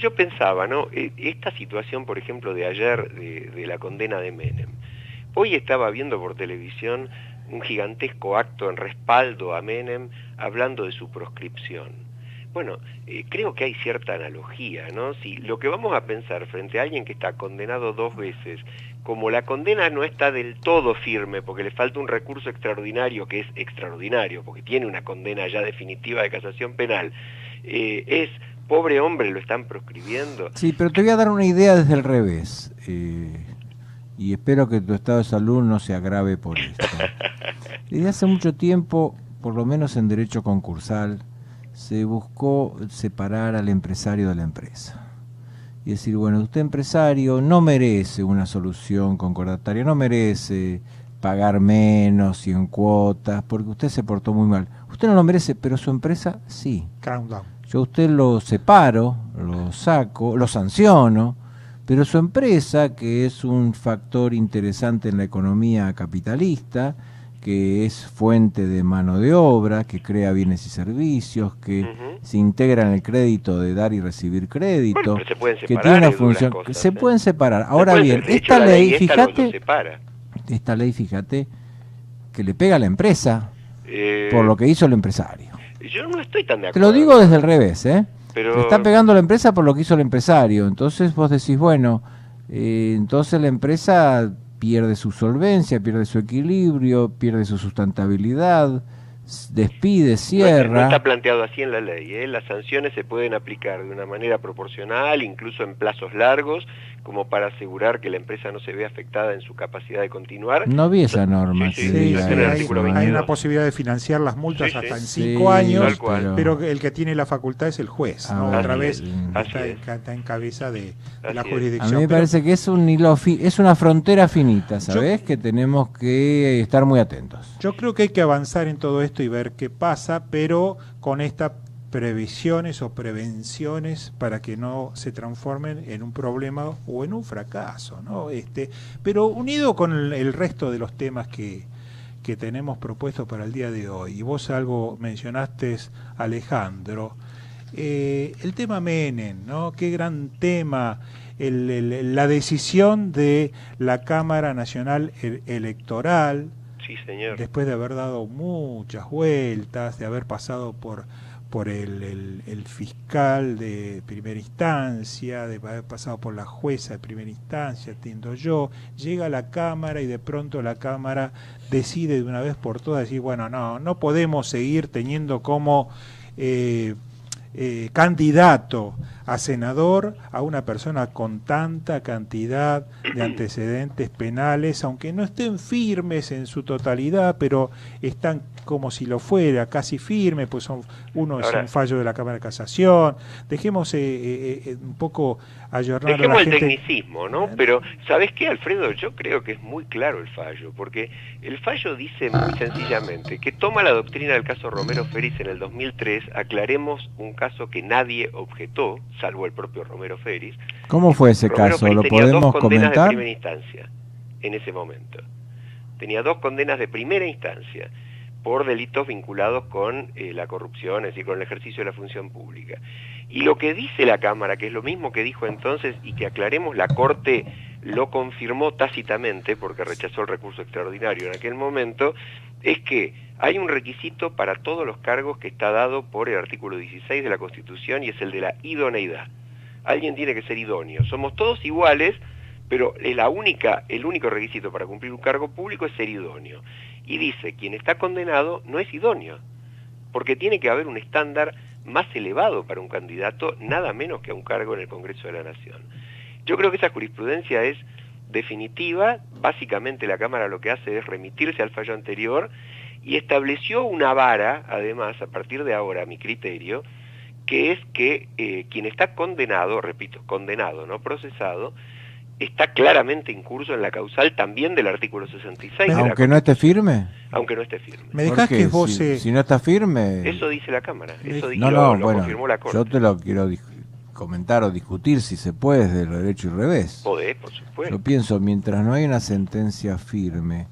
yo pensaba, ¿no? Esta situación, por ejemplo, de ayer, de la condena de Menem, hoy estaba viendo por televisión un gigantesco acto en respaldo a Menem, hablando de su proscripción. Bueno, creo que hay cierta analogía, ¿no? Si lo que vamos a pensar frente a alguien que está condenado 2 veces, como la condena no está del todo firme, porque le falta un recurso extraordinario, que es extraordinario, porque tiene una condena ya definitiva de casación penal, es, pobre hombre, lo están proscribiendo. Sí, pero te voy a dar una idea desde el revés, y espero que tu estado de salud no se agrave por esto. Desde hace mucho tiempo, por lo menos en derecho concursal, se buscó separar al empresario de la empresa. Y decir, bueno, usted empresario no merece una solución concordataria, no merece pagar menos y en cuotas, porque usted se portó muy mal. Usted no lo merece, pero su empresa sí. Yo a usted lo separo, lo saco, lo sanciono, pero su empresa, que es un factor interesante en la economía capitalista, que es fuente de mano de obra, que crea bienes y servicios, que se integra en el crédito de dar y recibir crédito, bueno, se pueden separar, que tiene una función, cosas, se pueden separar. Ahora bien, esta ley, fíjate, esta ley, fíjate, que le pega a la empresa por lo que hizo el empresario. Yo no estoy tan de acuerdo. Te lo digo desde el revés, Pero... le está pegando a la empresa por lo que hizo el empresario. Entonces vos decís, bueno, entonces la empresa pierde su solvencia, pierde su equilibrio, pierde su sustentabilidad, despide, cierra. No está planteado así en la ley, Las sanciones se pueden aplicar de una manera proporcional, incluso en plazos largos, como para asegurar que la empresa no se vea afectada en su capacidad de continuar. No vi esa norma. Hay una posibilidad de financiar las multas hasta en 5 años, pero el que tiene la facultad es el juez, ¿no? Otra vez está en cabeza de la jurisdicción. A mí me parece que es un hilo es una frontera finita, ¿sabés? Que tenemos que estar muy atentos. Yo creo que hay que avanzar en todo esto y ver qué pasa, pero con estas previsiones o prevenciones para que no se transformen en un problema o en un fracaso, ¿no? Pero unido con el resto de los temas que tenemos propuestos para el día de hoy, y vos algo mencionaste, Alejandro, el tema Menem, ¿no? Qué gran tema, la decisión de la Cámara Nacional Electoral. Sí, señor. Después de haber dado muchas vueltas, de haber pasado por el fiscal de primera instancia, de haber pasado por la jueza de primera instancia, entiendo yo, llega a la Cámara y de pronto la Cámara decide de una vez por todas decir, bueno, no podemos seguir teniendo como candidato a senador a una persona con tanta cantidad de antecedentes penales, aunque no estén firmes en su totalidad, pero están como si lo fuera, casi firmes, pues uno es un fallo de la Cámara de Casación. Dejemos un poco ayornar a la gente. Dejemos el tecnicismo, ¿no? Pero, ¿sabés qué, Alfredo? Yo creo que es muy claro el fallo, porque el fallo dice muy sencillamente que toma la doctrina del caso Romero Feris en el 2003, aclaremos un caso que nadie objetó, salvo el propio Romero Feris. ¿Cómo fue ese caso? ¿Lo podemos comentar? Tenía 2 condenas de primera instancia en ese momento. Tenía 2 condenas de primera instancia por delitos vinculados con la corrupción, es decir, con el ejercicio de la función pública. Y lo que dice la Cámara, que es lo mismo que dijo entonces, y que aclaremos, la Corte lo confirmó tácitamente, porque rechazó el recurso extraordinario en aquel momento, es que hay un requisito para todos los cargos que está dado por el artículo 16 de la Constitución, y es el de la idoneidad. Alguien tiene que ser idóneo. Somos todos iguales, pero el único requisito para cumplir un cargo público es ser idóneo. Y dice, quien está condenado no es idóneo, porque tiene que haber un estándar más elevado para un candidato, nada menos que a un cargo en el Congreso de la Nación. Yo creo que esa jurisprudencia es definitiva. Básicamente la Cámara lo que hace es remitirse al fallo anterior y estableció una vara, además, a partir de ahora, a mi criterio, que es que quien está condenado, repito, condenado, no procesado, está claramente incurso en la causal también del artículo 66. ¿Aunque no esté firme? Aunque no esté firme. ¿Me dejás que vos... Si no está firme... Eso dice la Cámara, eso lo confirmó la Corte. Yo te lo quiero comentar o discutir, si se puede, desde el derecho y revés. Podés, por supuesto. Yo pienso, mientras no hay una sentencia firme,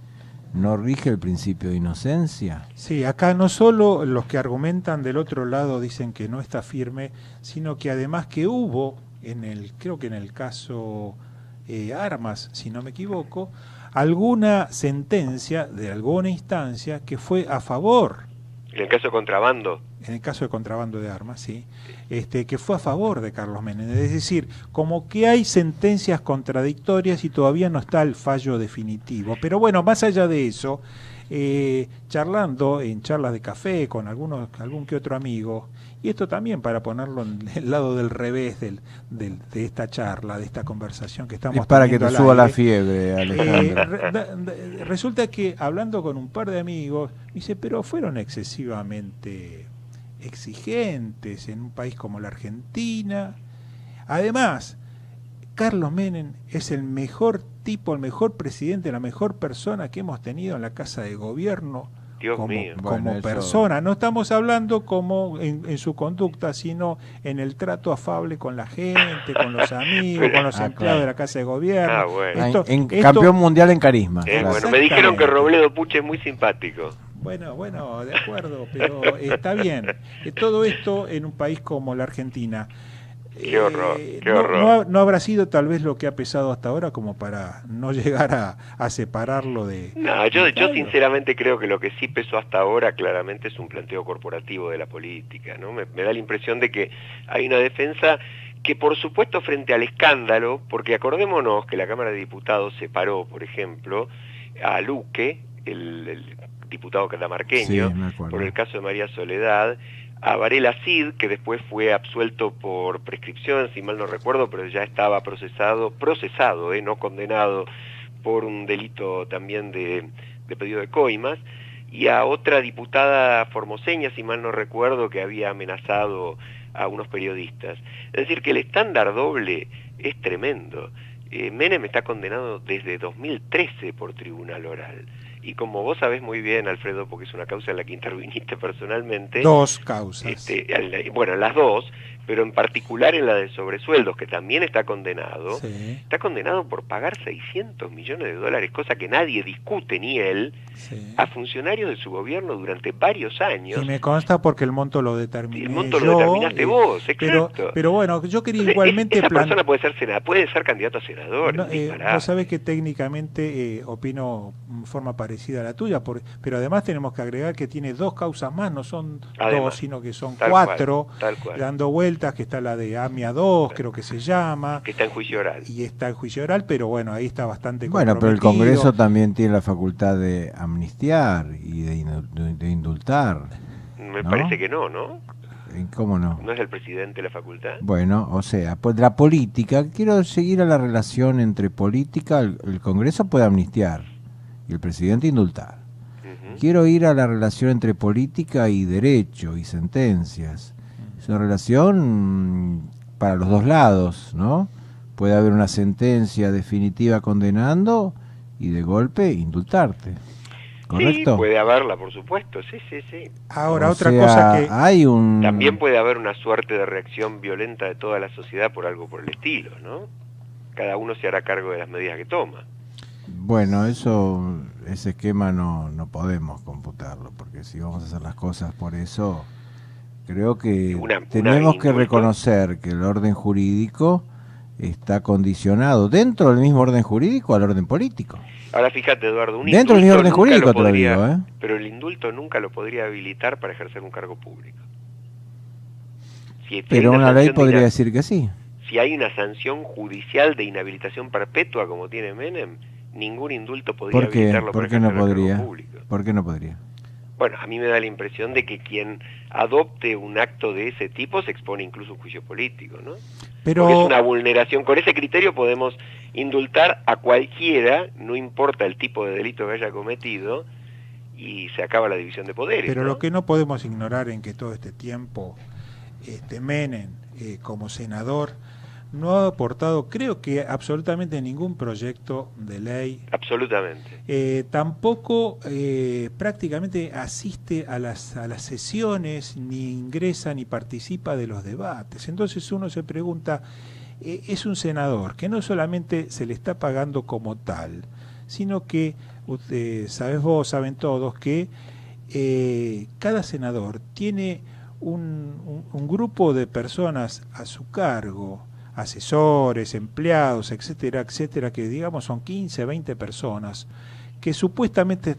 ¿no rige el principio de inocencia? Sí, acá no solo los que argumentan del otro lado dicen que no está firme, sino que además que hubo, creo que en el caso Armas, si no me equivoco, alguna sentencia de alguna instancia que fue a favor. En el caso de contrabando. En el caso de contrabando de armas, sí, que fue a favor de Carlos Menem. Es decir, como que hay sentencias contradictorias y todavía no está el fallo definitivo. Pero bueno, más allá de eso, charlando en charlas de café con algún que otro amigo, y esto también para ponerlo en el lado del revés de esta charla, de esta conversación que estamos teniendo. Es para que te suba la fiebre, Alejandro. Resulta que hablando con un par de amigos, dice, pero fueron excesivamente exigentes en un país como la Argentina. Además, Carlos Menem es el mejor tipo, el mejor presidente, la mejor persona que hemos tenido en la Casa de Gobierno. Como persona. No estamos hablando como en su conducta, sino en el trato afable con la gente, con los amigos, con los empleados de la Casa de Gobierno. Bueno. Campeón mundial en carisma. Bueno, me dijeron que Robledo Puche es muy simpático. Bueno, de acuerdo, pero está bien. Todo esto en un país como la Argentina. Qué horror, qué horror. No habrá sido tal vez lo que ha pesado hasta ahora como para no llegar a separarlo de... No, yo sinceramente creo que lo que sí pesó hasta ahora claramente es un planteo corporativo de la política, ¿no? Me da la impresión de que hay una defensa que por supuesto frente al escándalo, porque acordémonos que la Cámara de Diputados separó, por ejemplo, a Luque, el diputado catamarqueño, sí, por el caso de María Soledad, a Varela Cid, que después fue absuelto por prescripción, si mal no recuerdo, pero ya estaba procesado, no condenado, por un delito también de pedido de coimas, y a otra diputada formoseña, si mal no recuerdo, que había amenazado a unos periodistas. Es decir, que el estándar doble es tremendo. Menem está condenado desde 2013 por tribunal oral. Y como vos sabés muy bien, Alfredo, porque es una causa en la que interviniste personalmente... Dos causas. Bueno, las dos, pero en particular en la de sobresueldos, que también está condenado, sí. Está condenado por pagar $600 millones, cosa que nadie discute, ni él, sí. A funcionarios de su gobierno durante varios años. Y me consta porque el monto lo determiné el monto lo determinaste vos, exacto. Pero bueno, yo quería igualmente... Esa persona puede ser candidato a senador. Vos sabés que técnicamente opino en forma parecida a la tuya, pero además tenemos que agregar que tiene dos causas más, no son dos, sino que son cuatro, dando vueltas, que está la de AMIA 2, creo que se llama. Que está en juicio oral. Y está en juicio oral, pero bueno, ahí está bastante comprometido. Bueno, pero el Congreso también tiene la facultad de amnistiar y de indultar. Me parece que no, ¿no? ¿Cómo no? ¿No es el presidente la facultad? Bueno, o sea, pues la política, quiero seguir a la relación entre política, el Congreso puede amnistiar y el presidente indultar. Quiero ir a la relación entre política y derecho y sentencias. Es una relación para los dos lados, ¿no? Puede haber una sentencia definitiva condenando y de golpe indultarte. ¿Correcto? Sí, puede haberla, por supuesto, sí. Ahora, otra cosa que... También puede haber una suerte de reacción violenta de toda la sociedad por algo por el estilo, ¿no? Cada uno se hará cargo de las medidas que toma. Bueno, ese esquema no podemos computarlo, porque si vamos a hacer las cosas por eso, creo que tenemos que reconocer que el orden jurídico está condicionado dentro del mismo orden jurídico al orden político. Ahora fíjate, Eduardo, dentro del mismo orden jurídico te lo digo, pero el indulto nunca lo podría habilitar para ejercer un cargo público. Pero una ley podría decir que sí. Si hay una sanción judicial de inhabilitación perpetua como tiene Menem, ningún indulto podría habilitarlo para ejercer un cargo público. ¿Por qué no podría? Bueno, a mí me da la impresión de que quien adopte un acto de ese tipo se expone incluso a un juicio político, ¿no? Porque es una vulneración. Con ese criterio podemos indultar a cualquiera, no importa el tipo de delito que haya cometido, y se acaba la división de poderes. Pero ¿no? Lo que no podemos ignorar en que todo este tiempo Menem, como senador, no ha aportado, creo que absolutamente ningún proyecto de ley. Absolutamente. Tampoco prácticamente asiste a las sesiones, ni ingresa ni participa de los debates. Entonces uno se pregunta, es un senador que no solamente se le está pagando como tal, sino que, sabes vos, saben todos, que cada senador tiene un grupo de personas a su cargo, asesores, empleados, etcétera, etcétera, que digamos son 15, 20 personas que supuestamente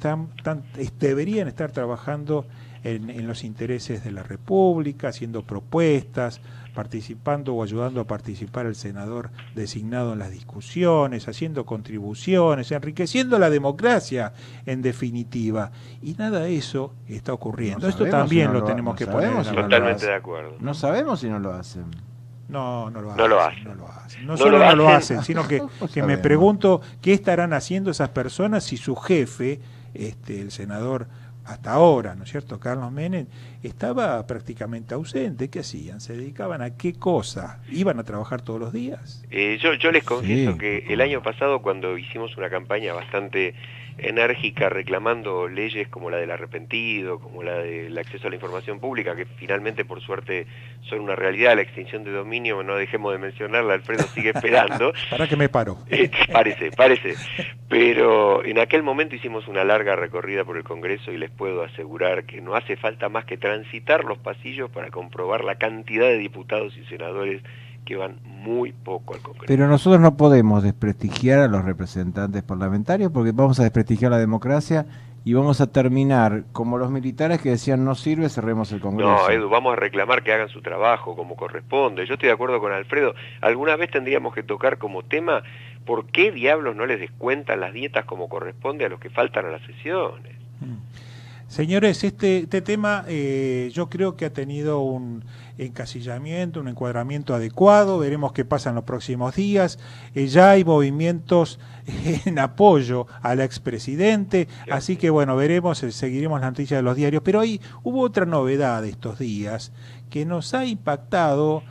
deberían estar trabajando en los intereses de la República, haciendo propuestas, participando o ayudando a participar al senador designado en las discusiones, haciendo contribuciones, enriqueciendo la democracia en definitiva. Y nada de eso está ocurriendo. Esto también lo tenemos que poner. Totalmente de acuerdo. No sabemos si no lo hacen. No lo hacen. No No solo lo no lo hacen, hacen, sino que me pregunto qué estarán haciendo esas personas si su jefe, el senador hasta ahora, ¿no es cierto?, Carlos Menem, estaba prácticamente ausente. ¿Qué hacían? ¿Se dedicaban a qué cosa? ¿Iban a trabajar todos los días? Yo les confieso que el año pasado, cuando hicimos una campaña bastante enérgica reclamando leyes como la del arrepentido, como la del acceso a la información pública, que finalmente por suerte son una realidad, la extinción de dominio, no dejemos de mencionarla, Alfredo sigue esperando. ¿Para qué me paro? Parece. Pero en aquel momento hicimos una larga recorrida por el Congreso y les puedo asegurar que no hace falta más que transitar los pasillos para comprobar la cantidad de diputados y senadores que van muy poco al Congreso. Pero nosotros no podemos desprestigiar a los representantes parlamentarios porque vamos a desprestigiar la democracia y vamos a terminar como los militares que decían no sirve, cerremos el Congreso. No, Edu, vamos a reclamar que hagan su trabajo como corresponde. Yo estoy de acuerdo con Alfredo. Alguna vez tendríamos que tocar como tema por qué diablos no les descuentan las dietas como corresponde a los que faltan a las sesiones. Señores, este tema yo creo que ha tenido un encasillamiento, un encuadramiento adecuado. Veremos qué pasa en los próximos días. Ya hay movimientos en apoyo al expresidente, así que bueno, veremos, seguiremos las noticias de los diarios. Pero hubo otra novedad estos días que nos ha impactado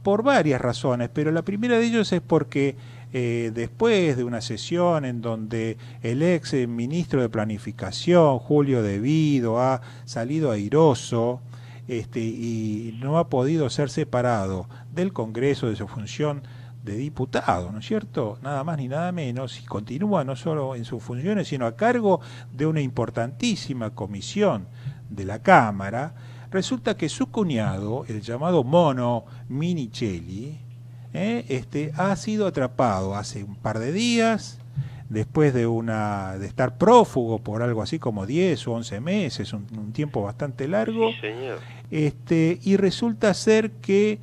por varias razones, pero la primera de ellos es porque después de una sesión en donde el ex ministro de Planificación, Julio De Vido, ha salido airoso y no ha podido ser separado del Congreso de su función de diputado, ¿no es cierto? Nada más ni nada menos, y continúa no solo en sus funciones, sino a cargo de una importantísima comisión de la Cámara. Resulta que su cuñado, el llamado Mono Minichelli, ha sido atrapado hace un par de días, después de estar prófugo por algo así como 10 o 11 meses, un tiempo bastante largo. Sí, señor. Y resulta ser que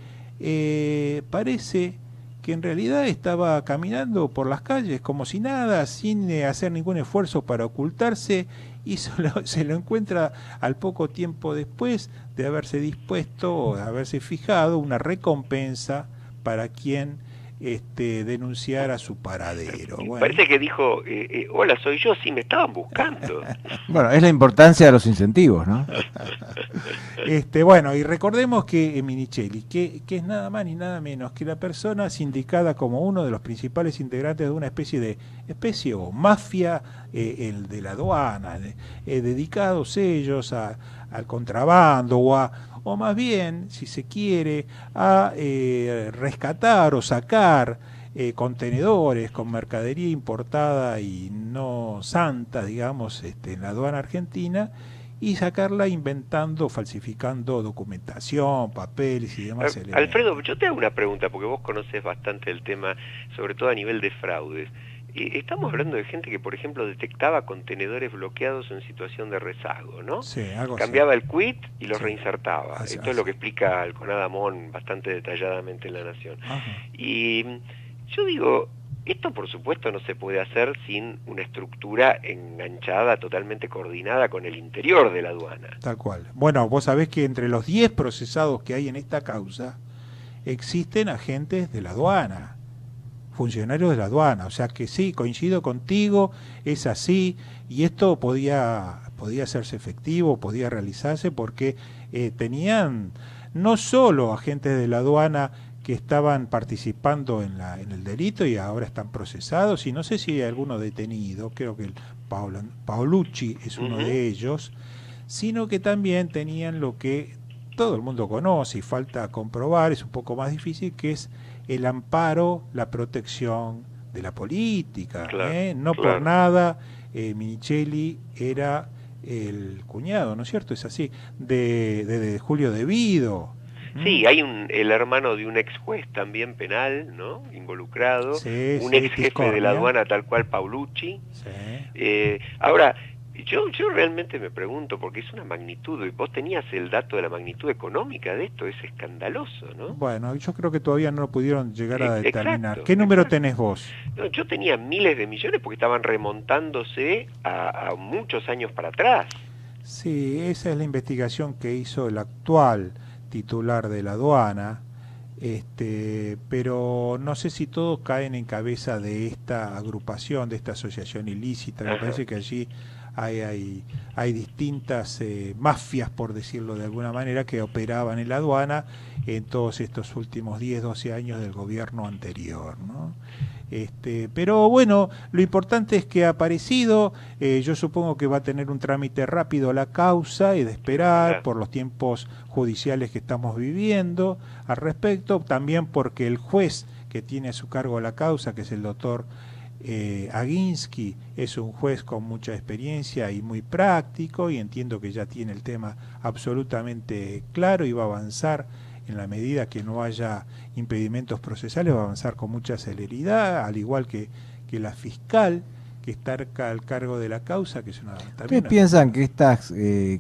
parece que en realidad estaba caminando por las calles como si nada, sin hacer ningún esfuerzo para ocultarse, y se lo encuentra al poco tiempo después de haberse dispuesto o de haberse fijado una recompensa para quien denunciara su paradero. Bueno. Parece que dijo, hola, soy yo, sí, me estaban buscando. Bueno, es la importancia de los incentivos, ¿no? Bueno, y recordemos que Minichelli, que es nada más ni nada menos que la persona sindicada como uno de los principales integrantes de una especie o mafia el de la aduana, dedicados ellos al contrabando o más bien, si se quiere, a rescatar o sacar contenedores con mercadería importada y no santa, digamos, en la aduana argentina, y sacarla inventando, falsificando documentación, papeles y demás. Alfredo, yo te hago una pregunta, porque vos conoces bastante el tema, sobre todo a nivel de fraudes. Estamos hablando de gente que, por ejemplo, detectaba contenedores bloqueados en situación de rezago, ¿no? Sí, algo cambiaba así. El quit y los reinsertaba. Esto es lo que explica Alconada Amón bastante detalladamente en La Nación. Ajá. Y yo digo, esto por supuesto no se puede hacer sin una estructura enganchada, totalmente coordinada con el interior de la aduana. Tal cual. Bueno, vos sabés que entre los 10 procesados que hay en esta causa existen agentes de la aduana, funcionarios de la aduana, o sea que sí, coincido contigo, es así, y esto podía hacerse efectivo, podía realizarse porque tenían no solo agentes de la aduana que estaban participando en el delito y ahora están procesados, y no sé si hay alguno detenido, creo que el Paolucci es uno de ellos, sino que también tenían lo que todo el mundo conoce y falta comprobar, es un poco más difícil, que es el amparo, la protección la política, Claro, no claro. por nada Minichelli era el cuñado, ¿no es cierto? Es así, de Julio De Vido. Sí, hay el hermano de un ex juez también penal, ¿no? Involucrado, Sí, un sí, ex jefe de Tiscornia. la aduana tal cual Paulucci. Sí. Ahora, yo realmente me pregunto, porque es una magnitud, y vos tenías el dato de la magnitud económica de esto, es escandaloso, ¿no? Bueno, yo creo que todavía no lo pudieron llegar a determinar. Exacto, ¿Qué número tenés vos? No, yo tenía miles de millones porque estaban remontándose a muchos años para atrás. Sí, esa es la investigación que hizo el actual titular de la aduana, pero no sé si todos caen en cabeza de esta agrupación, de esta asociación ilícita. Me Ajá. parece que allí hay distintas mafias, por decirlo de alguna manera, que operaban en la aduana en todos estos últimos 10, 12 años del gobierno anterior, ¿no? Pero bueno, lo importante es que ha aparecido. Yo supongo que va a tener un trámite rápido la causa y de esperar por los tiempos judiciales que estamos viviendo al respecto, también porque el juez que tiene a su cargo la causa, que es el doctor Aguinsky, es un juez con mucha experiencia y muy práctico, y entiendo que ya tiene el tema absolutamente claro y va a avanzar en la medida que no haya impedimentos procesales, va a avanzar con mucha celeridad, al igual que la fiscal que está al cargo de la causa, que es una... ¿Ustedes piensan que estas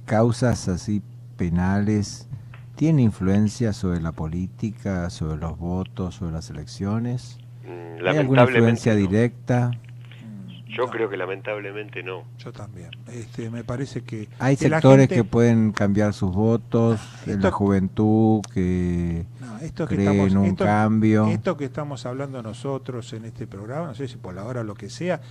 causas así penales tienen influencia sobre la política, sobre los votos, sobre las elecciones? ¿Hay alguna influencia directa? Yo creo que lamentablemente no. Yo también. Me parece que... Hay que sectores gente... que pueden cambiar sus votos, en la juventud, que creen un cambio. Esto que estamos hablando nosotros en este programa, no sé si por la hora o lo que sea,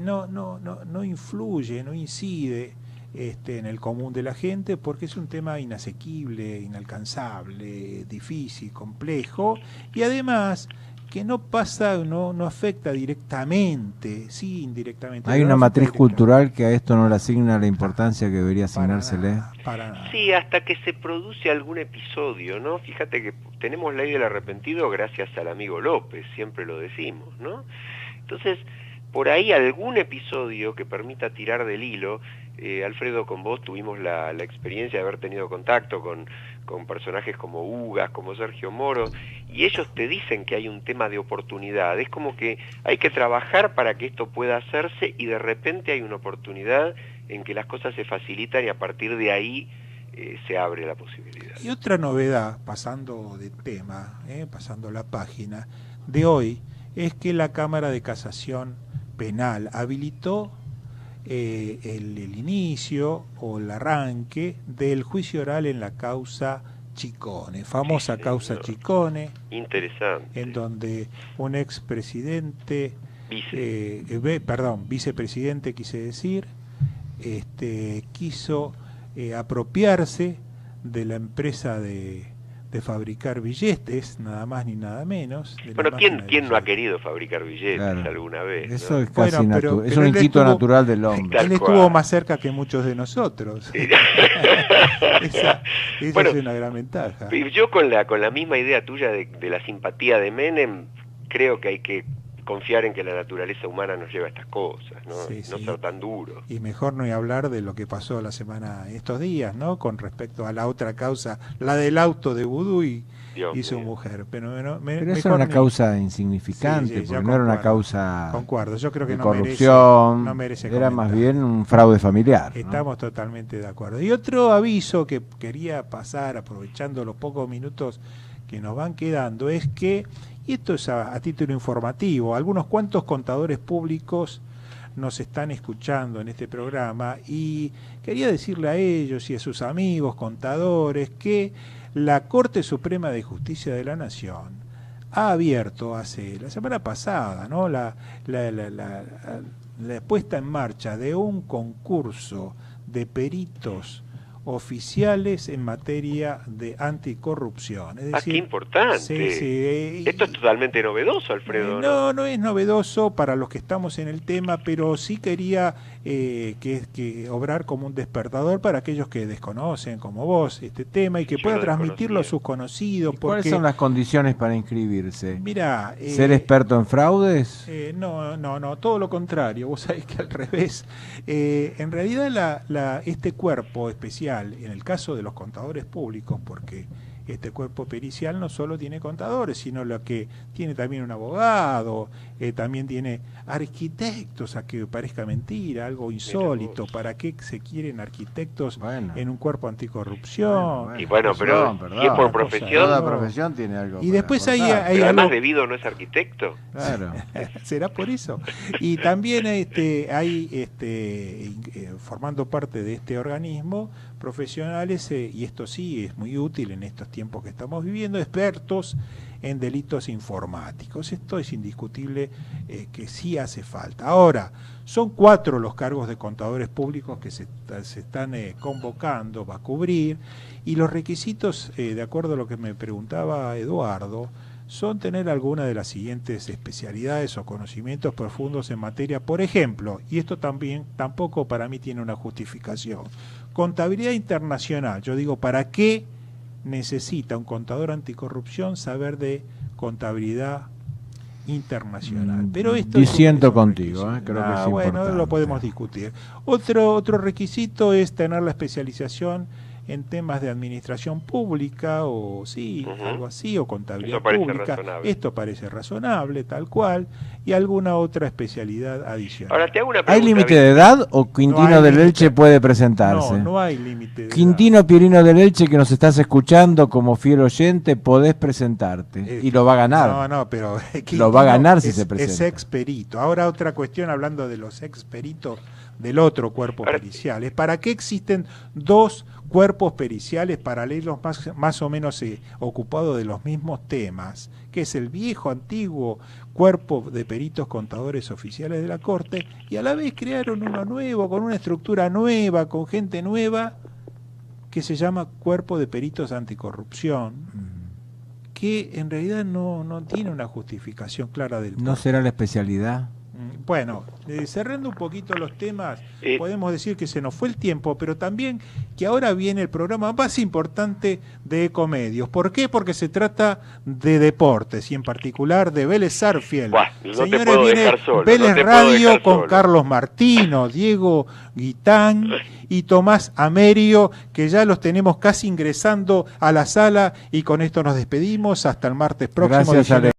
no influye, no incide en el común de la gente, porque es un tema inasequible, inalcanzable, difícil, complejo, y además que no pasa, no afecta directamente, sí indirectamente. Hay una matriz cultural que a esto no le asigna la importancia que debería asignársele. Sí, hasta que se produce algún episodio, ¿no? Fíjate que tenemos ley del arrepentido gracias al amigo López, siempre lo decimos, ¿no? Entonces, por ahí algún episodio que permita tirar del hilo. Alfredo, con vos tuvimos la experiencia de haber tenido contacto con personajes como Ugas, como Sergio Moro, y ellos te dicen que hay un tema de oportunidad. Es como que hay que trabajar para que esto pueda hacerse, y de repente hay una oportunidad en que las cosas se facilitan y a partir de ahí se abre la posibilidad. Y otra novedad, pasando de tema, pasando la página, de hoy, es que la Cámara de Casación Penal habilitó el inicio o el arranque del juicio oral en la causa Chicone, famosa causa Chicone. Interesante. En donde un expresidente, vicepresidente quise decir, quiso apropiarse de la empresa de fabricar billetes, nada más ni nada menos. Bueno, ¿quién no ha querido fabricar billetes alguna vez? Eso ¿no? es casi pero es un instinto natural del hombre. Él estuvo más cerca que muchos de nosotros. esa bueno, es una gran ventaja. Yo con la misma idea tuya de la simpatía de Menem, creo que hay que confiar en que la naturaleza humana nos lleva a estas cosas, ¿no? No ser tan duro. Y mejor no hablar de lo que pasó la semana, estos días, ¿no? Con respecto a la otra causa, la del auto de Vudú y su mujer. Pero eso era una causa insignificante, porque no era una causa yo creo que de corrupción, no merece era comentar. más bien un fraude familiar. Estamos totalmente de acuerdo. Y otro aviso que quería pasar, aprovechando los pocos minutos que nos van quedando, es que, y esto es a título informativo, algunos cuantos contadores públicos nos están escuchando en este programa, y quería decirle a ellos y a sus amigos contadores que la Corte Suprema de Justicia de la Nación ha abierto la semana pasada, ¿no? la puesta en marcha de un concurso de peritos oficiales en materia de anticorrupción. Es decir, qué importante. Sí, esto es totalmente novedoso, Alfredo. No es novedoso para los que estamos en el tema, pero sí quería que obrar como un despertador para aquellos que desconocen, como vos, este tema y que pueda transmitirlo a sus conocidos. ¿Cuáles son las condiciones para inscribirse? Mira, ¿ser experto en fraudes? No, todo lo contrario. Vos sabés que al revés. En realidad este cuerpo especial, en el caso de los contadores públicos, porque este cuerpo pericial no solo tiene contadores, sino lo que tiene también un abogado, también tiene arquitectos, a que parezca mentira, algo insólito. ¿Para qué se quieren arquitectos en un cuerpo anticorrupción? Y bueno, pero si es por profesión, toda profesión tiene algo. Y después hay además algo... debido no es arquitecto. Claro. Será por eso. Y también hay formando parte de este organismo profesionales, y esto sí es muy útil en estos tiempos que estamos viviendo, expertos en delitos informáticos. Esto es indiscutible que sí hace falta. Ahora, son 4 los cargos de contadores públicos que se están convocando a cubrir, y los requisitos, de acuerdo a lo que me preguntaba Eduardo, son tener alguna de las siguientes especialidades o conocimientos profundos en materia, por ejemplo, y esto tampoco para mí tiene una justificación, contabilidad internacional. Yo digo, ¿para qué necesita un contador anticorrupción saber de contabilidad internacional? Pero esto diciendo contigo, creo que es bueno, importante. lo podemos discutir. Otro requisito es tener la especialización en temas de administración pública, o algo así, o contabilidad pública. Esto parece razonable, tal cual, y alguna otra especialidad adicional. Ahora te hago una pregunta. ¿Hay límite de edad o Quintino del Elche puede presentarse? No hay límite de edad. Quintino Pierino del Elche, que nos estás escuchando como fiel oyente, podés presentarte, y lo va a ganar. No, pero lo va a ganar si se presenta. Es experito. Ahora otra cuestión, hablando de los experitos del otro cuerpo pericial, es ¿para qué existen 2 cuerpos periciales paralelos más o menos ocupados de los mismos temas, que es el viejo, antiguo cuerpo de peritos contadores oficiales de la Corte, y a la vez crearon uno nuevo, con una estructura nueva, con gente nueva, que se llama Cuerpo de Peritos Anticorrupción, que en realidad no tiene una justificación clara del ¿No será la especialidad? Bueno, cerrando un poquito los temas, podemos decir que se nos fue el tiempo, pero también que ahora viene el programa más importante de Ecomedios. ¿Por qué? Porque se trata de deportes, y en particular de Vélez Sarsfield. Señores, viene Vélez Radio con Carlos Martino, Diego Guitán y Tomás Amerio, que ya los tenemos casi ingresando a la sala, y con esto nos despedimos hasta el martes próximo. Gracias,